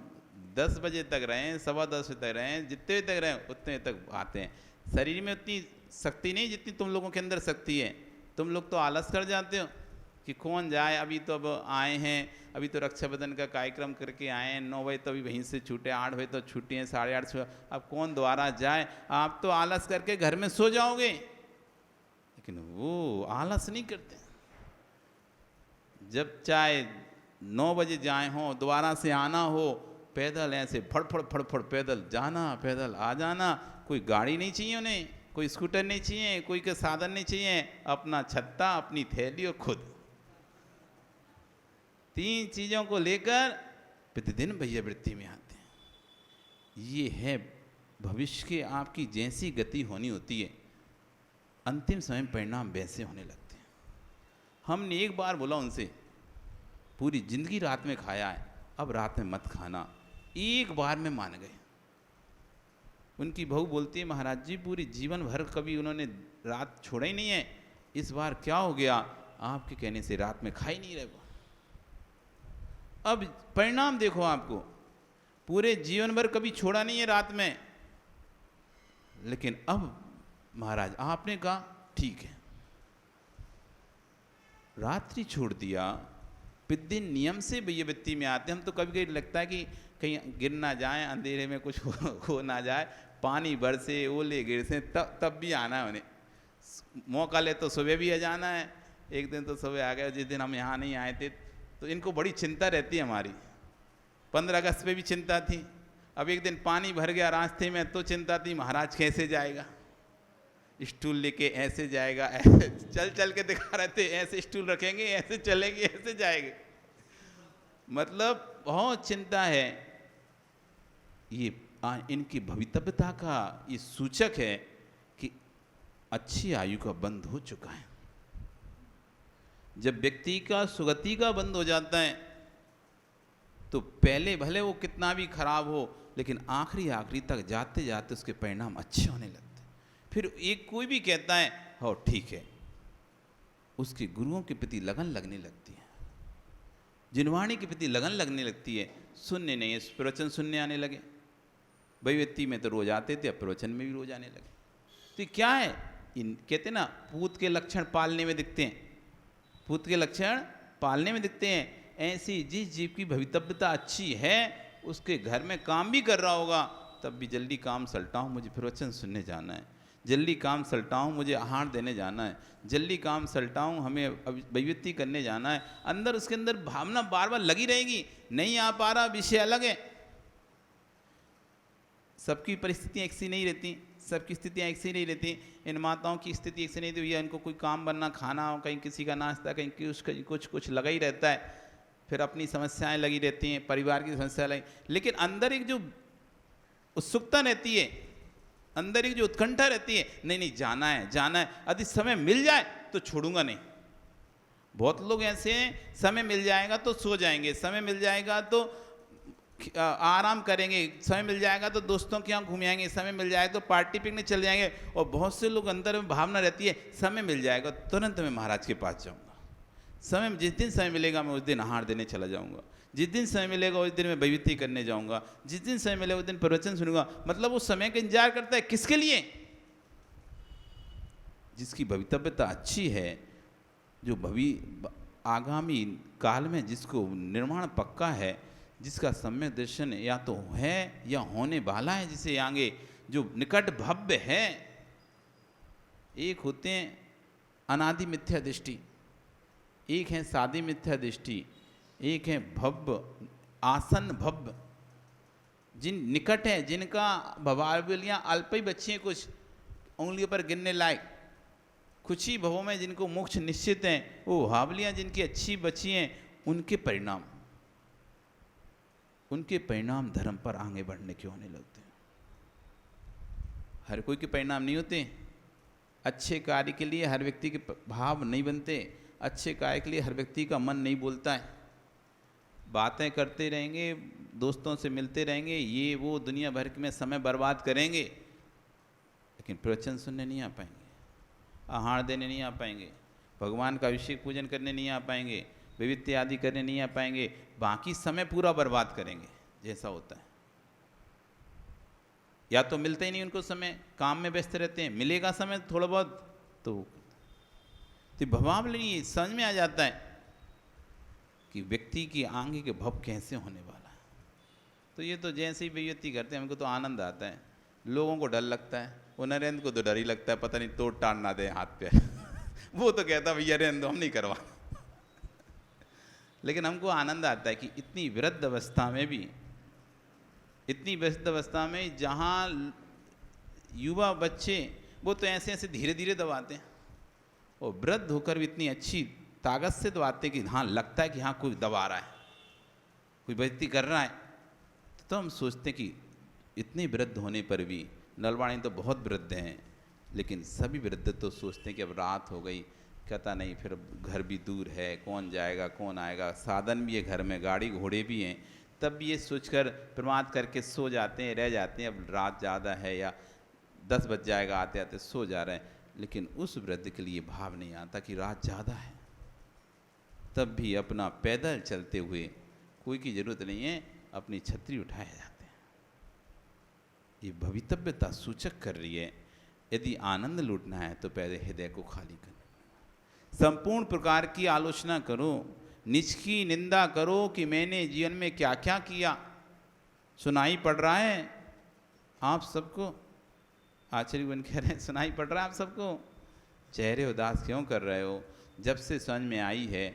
10 बजे तक रहें, 10:15 बजे तक रहें, जितने तक रहें उतने तक आते हैं। शरीर में उतनी शक्ति नहीं जितनी तुम लोगों के अंदर शक्ति है। तुम लोग तो आलस कर जाते हो कि कौन जाए, अभी तो अब आए हैं, अभी तो रक्षाबंधन का कार्यक्रम करके आए हैं, 9 बजे तो अभी वहीं से छूटे, 8 बजे तो छुट्टी हैं, 8:30 से अब कौन दोबारा जाए। आप तो आलस करके घर में सो जाओगे, लेकिन वो आलस नहीं करते। जब चाहे 9 बजे जाए हो, दोबारा से आना हो, पैदल ऐसे फड़फड़ फड़फड़ पैदल जाना, पैदल आ जाना। कोई गाड़ी नहीं चाहिए उन्हें, कोई स्कूटर नहीं चाहिए, कोई का साधन नहीं चाहिए, अपना छत्ता, अपनी थैली और खुद, 3 चीज़ों को लेकर प्रतिदिन भैया वृत्ति में आते हैं। ये है भविष्य के आपकी जैसी गति होनी होती है, अंतिम समय में परिणाम वैसे होने लगते हैं। हमने एक बार बोला उनसे, पूरी जिंदगी रात में खाया है, अब रात में मत खाना। एक बार में मान गए। उनकी बहू बोलती है, महाराज जी पूरी जीवन भर कभी उन्होंने रात छोड़ा ही नहीं है, इस बार क्या हो गया, आपके कहने से रात में खा ही नहीं रहे वो। अब परिणाम देखो, आपको पूरे जीवन भर कभी छोड़ा नहीं है रात में, लेकिन अब महाराज आपने कहा ठीक है, रात्रि छोड़ दिया, प्रतिदिन नियम से भैया वृत्ति में आते। हम तो कभी कभी लगता है कि कहीं गिर ना जाए, अंधेरे में कुछ हो ना जाए, पानी बरसे, ओले गिरसे, तब भी आना है उन्हें। मौका ले तो सुबह भी आ जाना है। एक दिन तो सुबह आ गए, जिस दिन हम यहाँ नहीं आए थे, तो इनको बड़ी चिंता रहती है हमारी। 15 अगस्त पे भी चिंता थी। अब एक दिन पानी भर गया रास्ते में, तो चिंता थी महाराज कैसे जाएगा, स्टूल लेके ऐसे जाएगा, ऐसे चल चल के दिखा रहे थे, ऐसे स्टूल रखेंगे, ऐसे चलेंगे, ऐसे जाएंगे। मतलब बहुत चिंता है। ये इनकी भवितव्यता का ये सूचक है कि अच्छी आयु का बंध हो चुका है। जब व्यक्ति का सुगति का बंद हो जाता है, तो पहले भले वो कितना भी खराब हो, लेकिन आखिरी तक जाते जाते उसके परिणाम अच्छे होने लगते। फिर एक कोई भी कहता है हो ठीक है, उसके गुरुओं के प्रति लगन लगने लगती है, जिनवाणी के प्रति लगन लगने लगती है। सुनने नहीं, प्रवचन सुनने आने लगे। भविवृत्ति में तो रोज आते थे, अब प्रवचन में भी रोज आने लगे। तो क्या है, कहते ना पूत के लक्षण पालने में दिखते हैं, पूत के लक्षण पालने में दिखते हैं। ऐसी जिस जीव की भवितव्यता अच्छी है, उसके घर में काम भी कर रहा होगा, तब भी जल्दी काम सलटाऊँ, मुझे प्रवचन सुनने जाना है, जल्दी काम सलटाऊँ, मुझे आहार देने जाना है, जल्दी काम सलटाऊँ, हमें अभिव्यक्ति करने जाना है। अंदर उसके अंदर भावना बार बार लगी रहेगी। नहीं आ पा रहा, विषय अलग है। सबकी परिस्थितियाँ एक सी नहीं रहती, सबकी स्थितियाँ एक सी नहीं रहती। इन माताओं की स्थिति एक सी नहीं रहती। इनको कोई काम बनना, खाना हो, कहीं किसी का नाश्ता, कहीं कुछ लगा ही रहता है। फिर अपनी समस्याएं लगी रहती हैं, परिवार की समस्या लगी, लेकिन अंदर एक जो उत्सुकता रहती है, अंदर एक जो उत्कंठा रहती है, नहीं नहीं जाना है, यदि समय मिल जाए तो छोड़ूंगा नहीं। बहुत लोग ऐसे हैं, समय मिल जाएगा तो सो जाएंगे, समय मिल जाएगा तो आराम करेंगे, समय मिल जाएगा तो दोस्तों के यहाँ घूम आएंगे, समय मिल जाएगा तो पार्टी पिकनिक चल जाएंगे। और बहुत से लोग अंदर में भावना रहती है, समय मिल जाएगा तुरंत मैं महाराज के पास जाऊँगा, समय जिस दिन समय मिलेगा मैं उस दिन आहार देने चला जाऊँगा, जिस दिन समय मिलेगा उस दिन मैं भविवृत्ति करने जाऊँगा, जिस दिन समय मिलेगा उस दिन प्रवचन सुनूंगा। मतलब वो समय का इंतजार करता है, किसके लिए? जिसकी भवितव्यता अच्छी है, जो आगामी काल में जिसको निर्माण पक्का है, जिसका सम्य दर्शन या तो है या होने वाला है, जिसे आगे जो निकट भव्य है। एक होते हैं अनादि मिथ्या दृष्टि, एक है सादी मिथ्या दृष्टि, एक है भव्य आसन भव्य, जिन निकट है, जिनका भवावलियाँ अल्प ही बची हैं, कुछ उंगलियों पर गिनने लायक, कुछ ही भवों में जिनको मोक्ष निश्चित हैं, वो भावलियाँ जिनकी अच्छी बची हैं, उनके परिणाम धर्म पर आगे बढ़ने के होने लगते हैं। हर कोई के परिणाम नहीं होते। अच्छे कार्य के लिए हर व्यक्ति के भाव नहीं बनते, अच्छे कार्य के लिए हर व्यक्ति का मन नहीं बोलता है। बातें करते रहेंगे, दोस्तों से मिलते रहेंगे, ये वो दुनिया भर में समय बर्बाद करेंगे, लेकिन प्रवचन सुनने नहीं आ पाएंगे, आहार देने नहीं आ पाएंगे, भगवान का अभिषेक पूजन करने नहीं आ पाएंगे, विविधता आदि करने नहीं आ पाएंगे, बाकी समय पूरा बर्बाद करेंगे। जैसा होता है, या तो मिलते ही नहीं उनको समय, काम में व्यस्त रहते हैं, मिलेगा समय थोड़ा बहुत तो भवावली समझ में आ जाता है कि व्यक्ति की आंगी के भव कैसे होने वाला है। तो ये तो जैसे ही व्यक्ति करते हैं हमको तो आनंद आता है, लोगों को डर लगता है, वो नरेंद्र को तो डर ही लगता है, पता नहीं तोड़ टाड़ ना दे हाथ पे वो तो कहता भैया रहने दो, हम नहीं करवा लेकिन हमको आनंद आता है कि इतनी वृद्ध अवस्था में भी, इतनी व्यस्त अवस्था में जहाँ युवा बच्चे वो तो ऐसे ऐसे धीरे धीरे दबाते हैं, और वृद्ध होकर भी इतनी अच्छी ताकत से दबाते कि हाँ लगता है कि हाँ कोई दबा रहा है, कोई बेइज्जती कर रहा है। तो हम सोचते कि इतने वृद्ध होने पर भी, नलवाणी तो बहुत वृद्ध हैं, लेकिन सभी वृद्ध तो सोचते हैं कि अब रात हो गई, कहता नहीं फिर घर भी दूर है, कौन जाएगा कौन आएगा, साधन भी है घर में, गाड़ी घोड़े भी हैं, तब भी ये सोचकर प्रमाद करके सो जाते हैं, रह जाते हैं, अब रात ज़्यादा है या 10 बज जाएगा, आते आते सो जा रहे हैं। लेकिन उस वृद्ध के लिए भाव नहीं आता कि रात ज़्यादा है, तब भी अपना पैदल चलते हुए, कोई की ज़रूरत नहीं है, अपनी छतरी उठाए जाते हैं। ये भवितव्यता सूचक कर रही है, यदि आनंद लूटना है तो पहले हृदय को खाली करो, संपूर्ण प्रकार की आलोचना करो, निज की निंदा करो कि मैंने जीवन में क्या क्या किया। सुनाई पड़ रहा है आप सबको, आचार्य बन कह रहे हैं सुनाई पड़ रहा है आप सबको, चेहरे उदास क्यों कर रहे हो? जब से समझ में आई है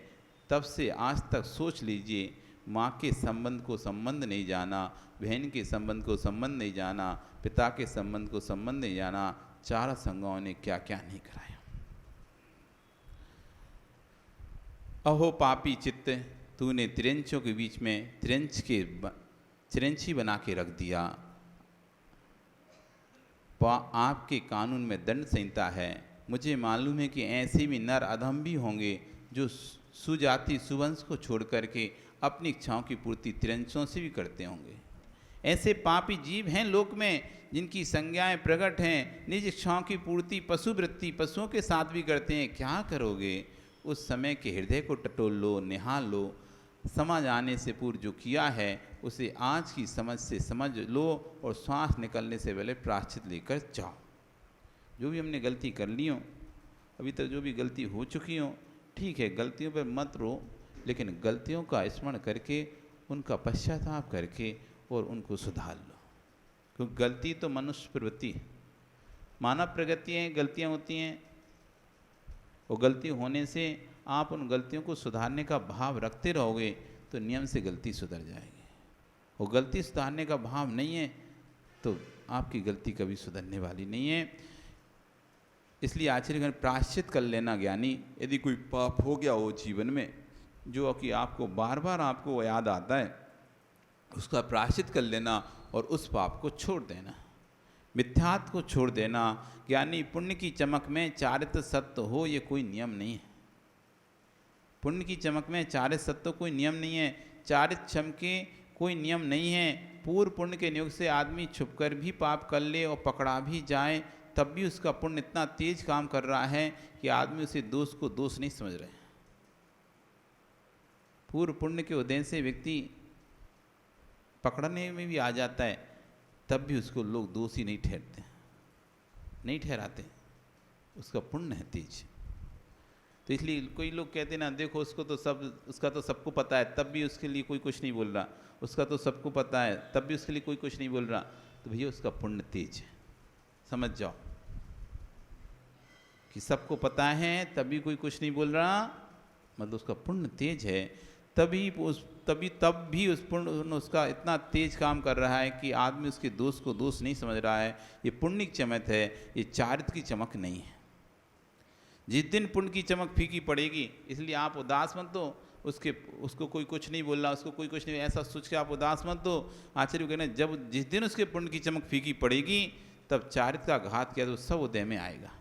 तब से आज तक सोच लीजिए, माँ के संबंध को संबंध नहीं जाना, बहन के संबंध को संबंध नहीं जाना, पिता के संबंध को संबंध नहीं जाना, चार संगों ने क्या क्या नहीं कराया। अहो पापी चित्त, तूने त्रिंचों के बीच में त्रिंची बना के रख दिया। आपके कानून में दंड संहिता है, मुझे मालूम है कि ऐसे भी नर अधम भी होंगे जो सुजाति सुवंश को छोड़ करके अपनी इच्छाओं की पूर्ति त्रिंचों से भी करते होंगे। ऐसे पापी जीव हैं लोक में जिनकी संज्ञाएं प्रकट हैं, निज इच्छाओं की पूर्ति पशु वृत्ति पशुओं के साथ भी करते हैं। क्या करोगे? उस समय के हृदय को टटोल लो, निहाल लो, समझ आने से पूर्व जो किया है उसे आज की समझ से समझ लो, और श्वास निकलने से पहले प्रायश्चित लेकर जाओ। जो भी हमने गलती कर ली हो, अभी तक जो भी गलती हो चुकी हो, ठीक है, गलतियों पर मत रो, लेकिन गलतियों का स्मरण करके, उनका पश्चाताप करके और उनको सुधार लो। क्योंकि गलती तो मनुष्य प्रवृत्ति है, मानव प्रगति है, गलतियाँ होती हैं, और गलती होने से आप उन गलतियों को सुधारने का भाव रखते रहोगे तो नियम से गलती सुधर जाएगी। और गलती सुधारने का भाव नहीं है तो आपकी गलती कभी सुधरने वाली नहीं है। इसलिए आचार्यगण प्रायश्चित कर लेना ज्ञानी, यदि कोई पाप हो गया हो जीवन में जो कि आपको बार बार आपको याद आता है, उसका प्रायश्चित कर लेना और उस पाप को छोड़ देना, मिथ्यात्व को छोड़ देना। ज्ञानी पुण्य की चमक में चारित्र सत्य हो, ये कोई नियम नहीं है। पुण्य की चमक में चारित्र सत्य कोई नियम नहीं है, चारित्र चमके कोई नियम नहीं है। पूर्व पुण्य के नियोग से आदमी छुपकर भी पाप कर ले और पकड़ा भी जाए, तब भी उसका पुण्य इतना तेज काम कर रहा है कि आदमी उसे दोष को दोष नहीं समझ रहे। पूर्व पुण्य के उदय से व्यक्ति पकड़ने में भी आ जाता है, तब भी उसको लोग दोषी नहीं ठहरते, नहीं ठहराते, उसका पुण्य है तेज। तो इसलिए कोई लोग कहते ना, देखो उसको तो उसका तो सबको पता है, तब भी उसके लिए कोई कुछ नहीं बोल रहा, उसका तो सबको पता है तब भी उसके लिए कोई कुछ नहीं बोल रहा, तो भैया उसका पुण्य तेज है। समझ जाओ कि सबको पता है तब भी कोई कुछ नहीं बोल रहा, मतलब उसका पुण्य तेज है। तब भी उस पुण्य उसका इतना तेज काम कर रहा है कि आदमी उसके दोष को दोष नहीं समझ रहा है। ये पुण्य की चमक है, ये चारित्र की चमक नहीं है। जिस दिन पुण्य की चमक फीकी पड़ेगी, इसलिए आप उदास मत दो, उसको कोई कुछ नहीं बोल रहा, उसको कोई कुछ नहीं, ऐसा सोच के आप उदास मत दो। आचार्य कहने जिस दिन उसके पुण्य की चमक फीकी पड़ेगी, तब चारित्र का घात किया तो सब उदय में आएगा।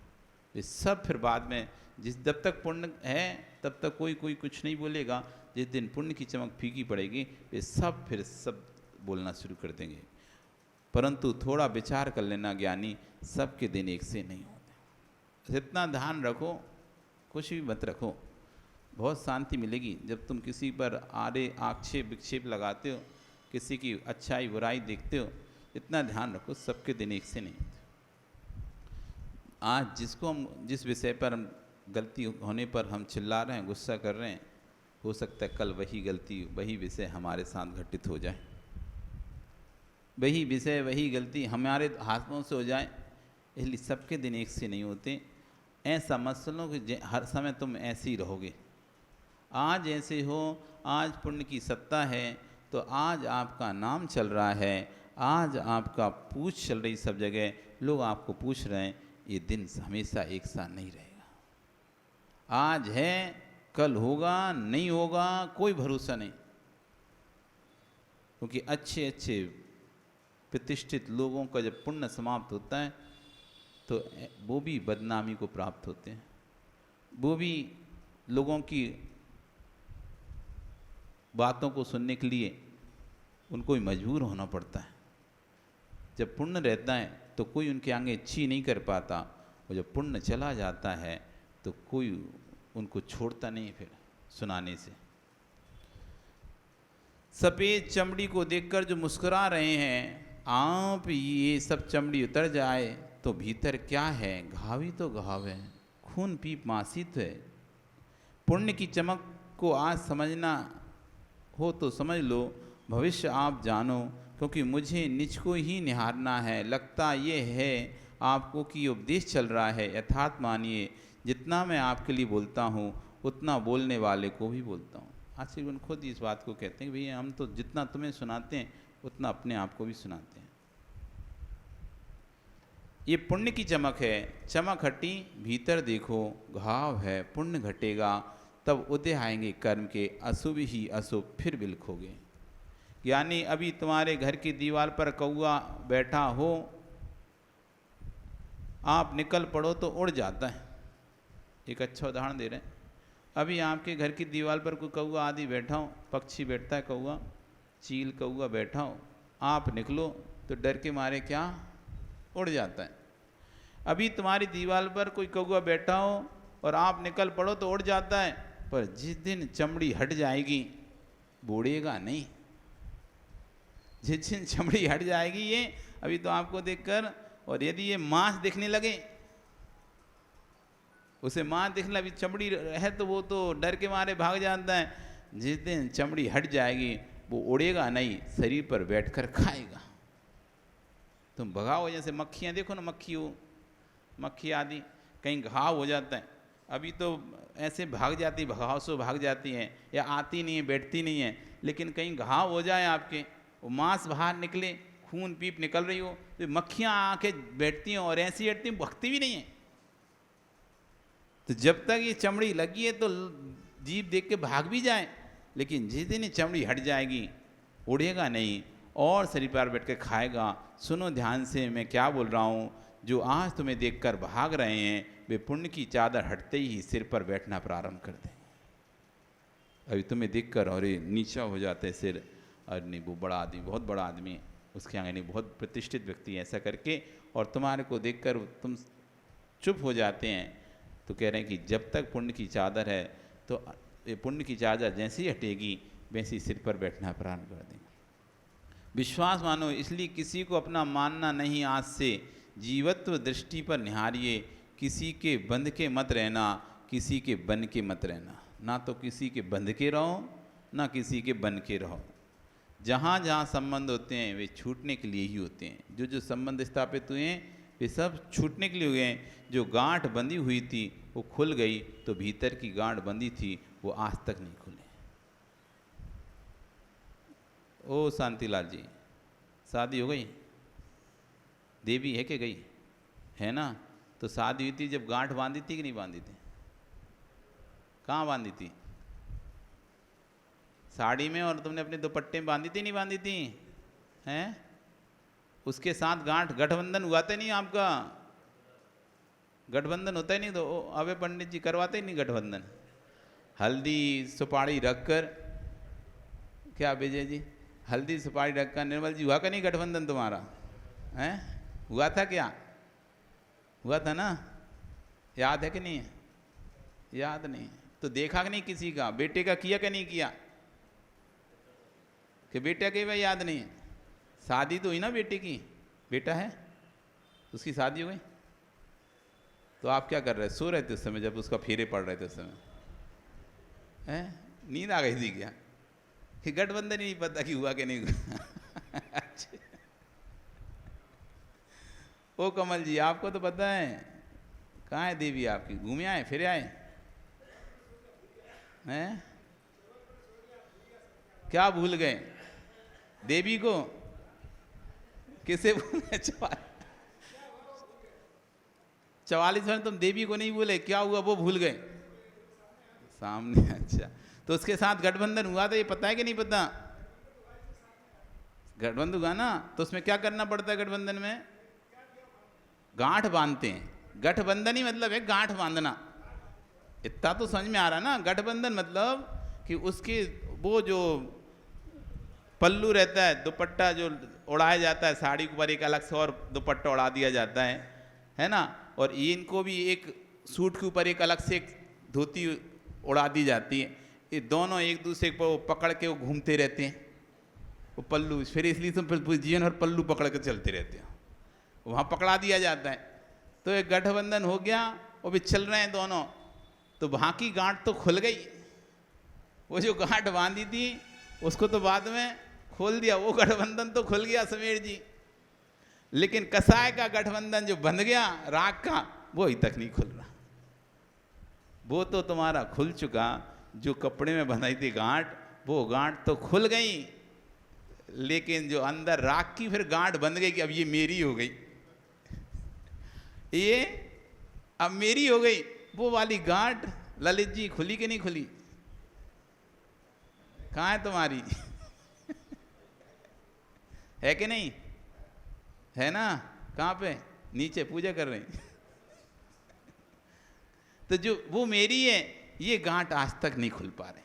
ये सब फिर बाद में, जब तक पुण्य है तब तक कोई कुछ नहीं बोलेगा, जिस दिन पुण्य की चमक फीकी पड़ेगी वे सब फिर सब बोलना शुरू कर देंगे। परंतु थोड़ा विचार कर लेना ज्ञानी, सबके दिन एक से नहीं होते। जितना ध्यान रखो, कुछ भी मत रखो, बहुत शांति मिलेगी। जब तुम किसी पर आड़े आक्षेप विक्षेप लगाते हो, किसी की अच्छाई बुराई देखते हो, इतना ध्यान रखो सबके दिन एक से नहीं होते। आज जिसको हम जिस विषय पर हम गलती होने पर हम चिल्ला रहे हैं, गुस्सा कर रहे हैं, हो सकता है कल वही गलती वही विषय हमारे साथ घटित हो जाए, वही विषय वही गलती हमारे हाथों से हो जाए। इसलिए सबके दिन एक से नहीं होते। ऐसा मत सुनो कि हर समय तुम ऐसे ही रहोगे। आज ऐसे हो, आज पुण्य की सत्ता है तो आज आपका नाम चल रहा है, आज आपका पूछ चल रही सब जगह, लोग आपको पूछ रहे हैं। ये दिन हमेशा एक साथ नहीं रहेगा। आज है, कल होगा, नहीं होगा, कोई भरोसा नहीं। क्योंकि अच्छे अच्छे प्रतिष्ठित लोगों का जब पुण्य समाप्त होता है तो वो भी बदनामी को प्राप्त होते हैं, वो भी लोगों की बातों को सुनने के लिए उनको भी मजबूर होना पड़ता है। जब पुण्य रहता है तो कोई उनके आगे ची नहीं कर पाता, और जब पुण्य चला जाता है तो कोई उनको छोड़ता नहीं फिर सुनाने से। सफ़ेद चमड़ी को देखकर जो मुस्कुरा रहे हैं, आप ये सब चमड़ी उतर जाए तो भीतर क्या है? घाव ही तो घाव है, खून पीप मासित है। पुण्य की चमक को आज समझना हो तो समझ लो, भविष्य आप जानो, क्योंकि मुझे निज को ही निहारना है। लगता ये है आपको कि उपदेश चल रहा है, यथार्थ मानिए। जितना मैं आपके लिए बोलता हूँ उतना बोलने वाले को भी बोलता हूँ। आशीर्वाद खुद इस बात को कहते हैं कि भैया हम तो जितना तुम्हें सुनाते हैं उतना अपने आप को भी सुनाते हैं। ये पुण्य की चमक है, चमक हटी भीतर देखो घाव है। पुण्य घटेगा तब उदय आएंगे कर्म के, अशुभ ही अशुभ फिर बिलखोगे। यानी अभी तुम्हारे घर की दीवार पर कौआ बैठा हो, आप निकल पड़ो तो उड़ जाता है। एक अच्छा उदाहरण दे रहे हैं। अभी आपके घर की दीवार पर कोई कौआ आदि बैठा हो, पक्षी बैठता है, कौआ चील कौआ बैठा हो, आप निकलो तो डर के मारे क्या उड़ जाता है। अभी तुम्हारी दीवार पर कोई कौआ बैठा हो और आप निकल पड़ो तो उड़ जाता है, पर जिस दिन चमड़ी हट जाएगी वो उड़ेगा नहीं। जिस दिन चमड़ी हट जाएगी ये अभी तो आपको देखकर, और यदि ये मांस दिखने लगे, उसे मांस दिखने अभी चमड़ी है तो वो तो डर के मारे भाग जाता है। जिस दिन चमड़ी हट जाएगी वो उड़ेगा नहीं, शरीर पर बैठकर खाएगा। तुम भगाओ, जैसे मक्खियाँ देखो ना, मक्खी आदि कहीं घाव हो जाता है, अभी तो ऐसे भाग जाती, भगाव से भाग जाती हैं या आती नहीं है, बैठती नहीं है। लेकिन कहीं घाव हो जाए आपके, वो मांस बाहर निकले, खून पीप निकल रही हो, तो मक्खियाँ आके बैठती हैं और ऐसी बैठती हैं, भगती भी नहीं है। तो जब तक ये चमड़ी लगी है तो जीभ देख के भाग भी जाए, लेकिन जिस दिन ये चमड़ी हट जाएगी उड़ेगा नहीं और शरीर पर बैठ कर खाएगा। सुनो ध्यान से मैं क्या बोल रहा हूँ। जो आज तुम्हें देखकर भाग रहे हैं वे पुण्य की चादर हटते ही सिर पर बैठना प्रारंभ कर दें। अभी तुम्हें देखकर और ये नीचा हो जाता है सिर, अरे नहीं वो बड़ा आदमी, बहुत बड़ा आदमी, उसके आगे नहीं बहुत प्रतिष्ठित व्यक्ति, ऐसा करके, और तुम्हारे को देखकर तुम चुप हो जाते हैं। तो कह रहे हैं कि जब तक पुण्य की चादर है तो ये पुण्य की चादर जैसे ही हटेगी वैसे ही सिर पर बैठना प्रारंभ कर देंगे। विश्वास मानो, इसलिए किसी को अपना मानना नहीं। आज से जीवत्व दृष्टि पर निहारिए, किसी के बंध के मत रहना, किसी के बन के मत रहना। ना तो किसी के बंध के रहो ना किसी के बन के रहो। जहाँ जहाँ संबंध होते हैं वे छूटने के लिए ही होते हैं। जो जो संबंध स्थापित हुए हैं वे सब छूटने के लिए हुए हैं। जो गांठ बंधी हुई थी वो खुल गई, तो भीतर की गांठ बंधी थी वो आज तक नहीं खुले। ओ शांतिलाल जी, शादी हो गई? देवी है कि गई है ना? तो शादी हुई थी जब गांठ बांधी थी कि नहीं बांधी थी? कहाँ बांधी थी? साड़ी में, और तुमने अपने दुपट्टे में बांधी थी नहीं बांधी थी? हैं? उसके साथ गांठ गठबंधन हुआ था नहीं आपका? गठबंधन होता ही नहीं तो अबे पंडित जी करवाते ही नहीं गठबंधन। हल्दी सुपारी रखकर क्या विजय जी, हल्दी सुपारी ढक्का, निर्मल जी हुआ का नहीं गठबंधन तुम्हारा? हैं, हुआ था क्या? हुआ था ना? याद है कि नहीं है? याद नहीं तो देखा कि नहीं किसी का? बेटे का किया कि नहीं किया? कि बेटा के भाई याद नहीं है? शादी तो हुई ना बेटे की, बेटा है उसकी शादी हो गई। तो आप क्या कर रहे? सो रहे थे उस समय जब उसका फेरे पड़ रहे थे उस समय? हैं, नींद आ गई थी क्या? कि गठबंधन ही नहीं पता कि हुआ कि नहीं हुआ? अच्छा। ओ कमल जी, आपको तो पता है। कहाँ है देवी आपकी? घूमे आए, फिर आए हैं? क्या भूल गए? देवी को? किसे भूल गए? 44 में तुम देवी को नहीं भूले, क्या हुआ वो भूल गए? सामने, अच्छा। तो उसके साथ गठबंधन हुआ था, ये पता है कि नहीं पता? गठबंधन हुआ ना, तो उसमें क्या करना पड़ता है? गठबंधन में गांठ बांधते हैं। गठबंधन ही मतलब है गांठ बांधना। इतना तो समझ में आ रहा ना? गठबंधन मतलब कि उसके वो जो पल्लू रहता है, दुपट्टा जो उड़ाया जाता है, साड़ी के ऊपर एक अलग से और दुपट्टा उड़ा दिया जाता है ना? और इनको भी एक सूट के ऊपर एक अलग से एक धोती उड़ा दी जाती है। ये दोनों एक दूसरे को पकड़ के वो घूमते रहते हैं, वो पल्लू। फिर इसलिए तो फिर जीवन और पल्लू पकड़ के चलते रहते हैं, वहाँ पकड़ा दिया जाता है। तो एक गठबंधन हो गया, वो भी चल रहे हैं दोनों। तो वहाँ की गांठ तो खुल गई, वो जो गांठ बांधी थी उसको तो बाद में खोल दिया, वो गठबंधन तो खुल गया समीर जी। लेकिन कसाय का गठबंधन जो बंध गया राग का, वो अभी तक नहीं खुल रहा। वो तो तुम्हारा खुल चुका, जो कपड़े में बंधाई थी गांठ, वो गांठ तो खुल गई, लेकिन जो अंदर राग की फिर गांठ बंध गई कि अब ये मेरी हो गई, ये अब मेरी हो गई। वो वाली गांठ ललित जी खुली कि नहीं खुली? कहाँ है तुम्हारी? है कि नहीं? है ना? कहाँ पे? नीचे पूजा कर रहे हैं। तो जो वो मेरी है, ये गांठ आज तक नहीं खुल पा रहे।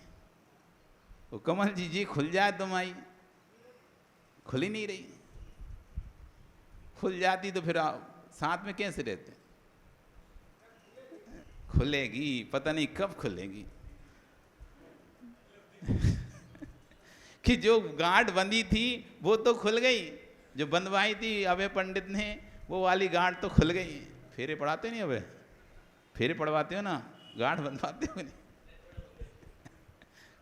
वो कमल जी जी खुल जाए तुम्हारी, खुल ही नहीं रही। खुल जाती तो फिर आप साथ में कैसे रहते? खुलेगी, पता नहीं कब खुलेगी। कि जो गांठ बंधी थी वो तो खुल गई, जो बंधवाई थी अभय पंडित ने, वो वाली गांठ तो खुल गई। फेरे पढ़ाते नहीं अभय? फेरे पढ़वाते हो ना, गांठ बंधवाते हो नहीं?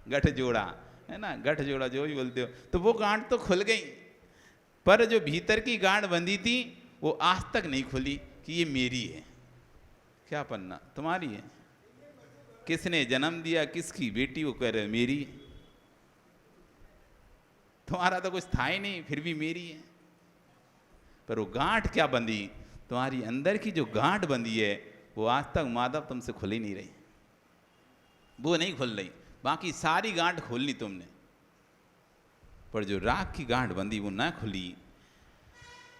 गठ जोड़ा है ना, गठ जोड़ा जो भी बोलते हो। तो वो गांठ तो खुल गई, पर जो भीतर की गांठ बंधी थी वो आज तक नहीं खुली कि ये मेरी है। क्या पन्ना तुम्हारी है? किसने जन्म दिया, किसकी बेटी, वो कह रहे मेरी। तुम्हारा तो कुछ था ही नहीं, फिर भी मेरी है। पर वो गांठ क्या बंधी? तुम्हारी अंदर की जो गांठ बंधी है वो आज तक माधव तुमसे खुल ही नहीं रही, वो नहीं खुल रही। बाकी सारी गांठ खोल ली तुमने, पर जो राग की गांठ बंधी वो ना खुली।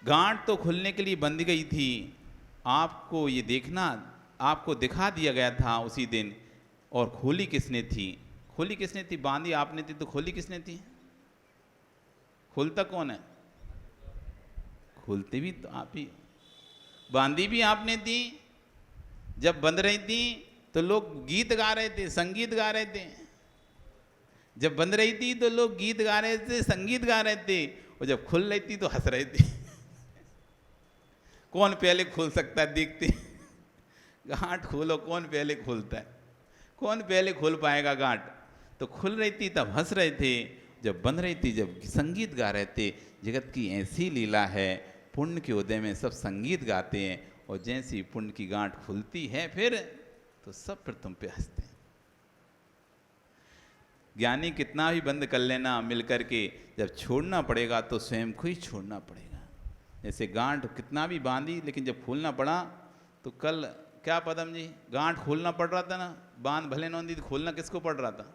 गांठ तो खुलने के लिए बंध गई थी, आपको ये देखना, आपको दिखा दिया गया था उसी दिन। और खोली किसने थी? खोली किसने थी? बांधी आपने थी, तो खोली किसने थी? खोलता कौन है? खोलते भी तो आप ही, बांधी भी आपने थी। जब बंध रही थी तो लोग गीत गा रहे थे, संगीत गा रहे थे। जब बंध रही थी तो लोग गीत गा रहे थे, संगीत गा रहे थे। और जब खुल रही थी तो हंस रहे थे। कौन पहले खोल सकता है? देखते गांठ खोलो, कौन पहले खोलता है? कौन पहले खोल पाएगा गांठ? तो खुल रही थी तब हंस रहे थे, जब बंध रही थी जब संगीत गा रहे थे। जगत की ऐसी लीला है, पुण्य के उदय में सब संगीत गाते हैं, और जैसी पुण्य की गांठ खुलती है फिर तो सब फिर तुम पे हंसते हैं। ज्ञानी कितना भी बंद कर लेना मिलकर के, जब छोड़ना पड़ेगा तो स्वयं को ही छोड़ना पड़ेगा। जैसे गांठ कितना भी बांधी, लेकिन जब खोलना पड़ा तो कल क्या पदम जी, गांठ खोलना पड़ रहा था ना, बांध भले नौंदी, तो खोलना किसको पड़ रहा था?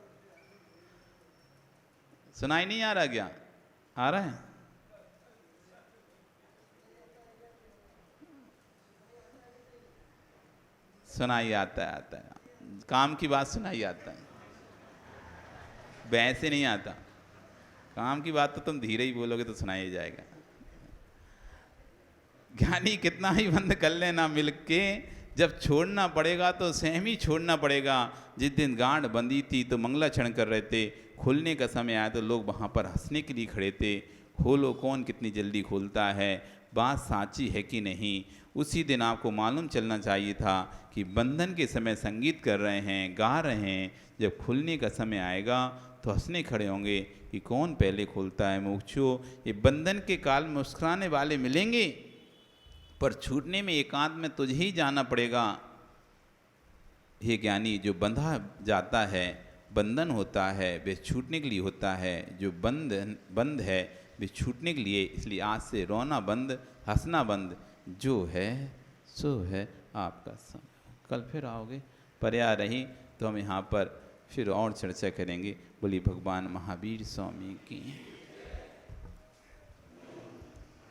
सुनाई नहीं आ रहा क्या? आ रहा है? सुनाई आता है, काम की बात सुनाई आता है, वैसे नहीं आता। काम की बात तो तुम धीरे ही बोलोगे तो सुनाया जाएगा। ज्ञानी कितना ही बंद कर लेना मिलके, जब छोड़ना पड़ेगा तो सहम ही छोड़ना पड़ेगा। जिस दिन गांठ बंदी थी तो मंगला क्षण कर रहे थे, खोलने का समय आया तो लोग वहाँ पर हंसने के लिए खड़े थे। खोलो कौन कितनी जल्दी खोलता है, बात साची है कि नहीं। उसी दिन आपको मालूम चलना चाहिए था कि बंधन के समय संगीत कर रहे हैं, गा रहे हैं, जब खुलने का समय आएगा तो हंसने खड़े होंगे कि कौन पहले खोलता है। मुमुक्षुओं, ये बंधन के काल में मुस्कुराने वाले मिलेंगे, पर छूटने में एकांत में तुझे ही जाना पड़ेगा। हे ज्ञानी, जो बंधा जाता है, बंधन होता है, वे छूटने के लिए होता है। जो बंद है वे छूटने के लिए। इसलिए आज से रोना बंद, हंसना बंद। जो है सो है आपका समय। कल फिर आओगे, पर्याय रही तो हम यहाँ पर फिर और चर्चा करेंगे। बोली भगवान महावीर स्वामी की।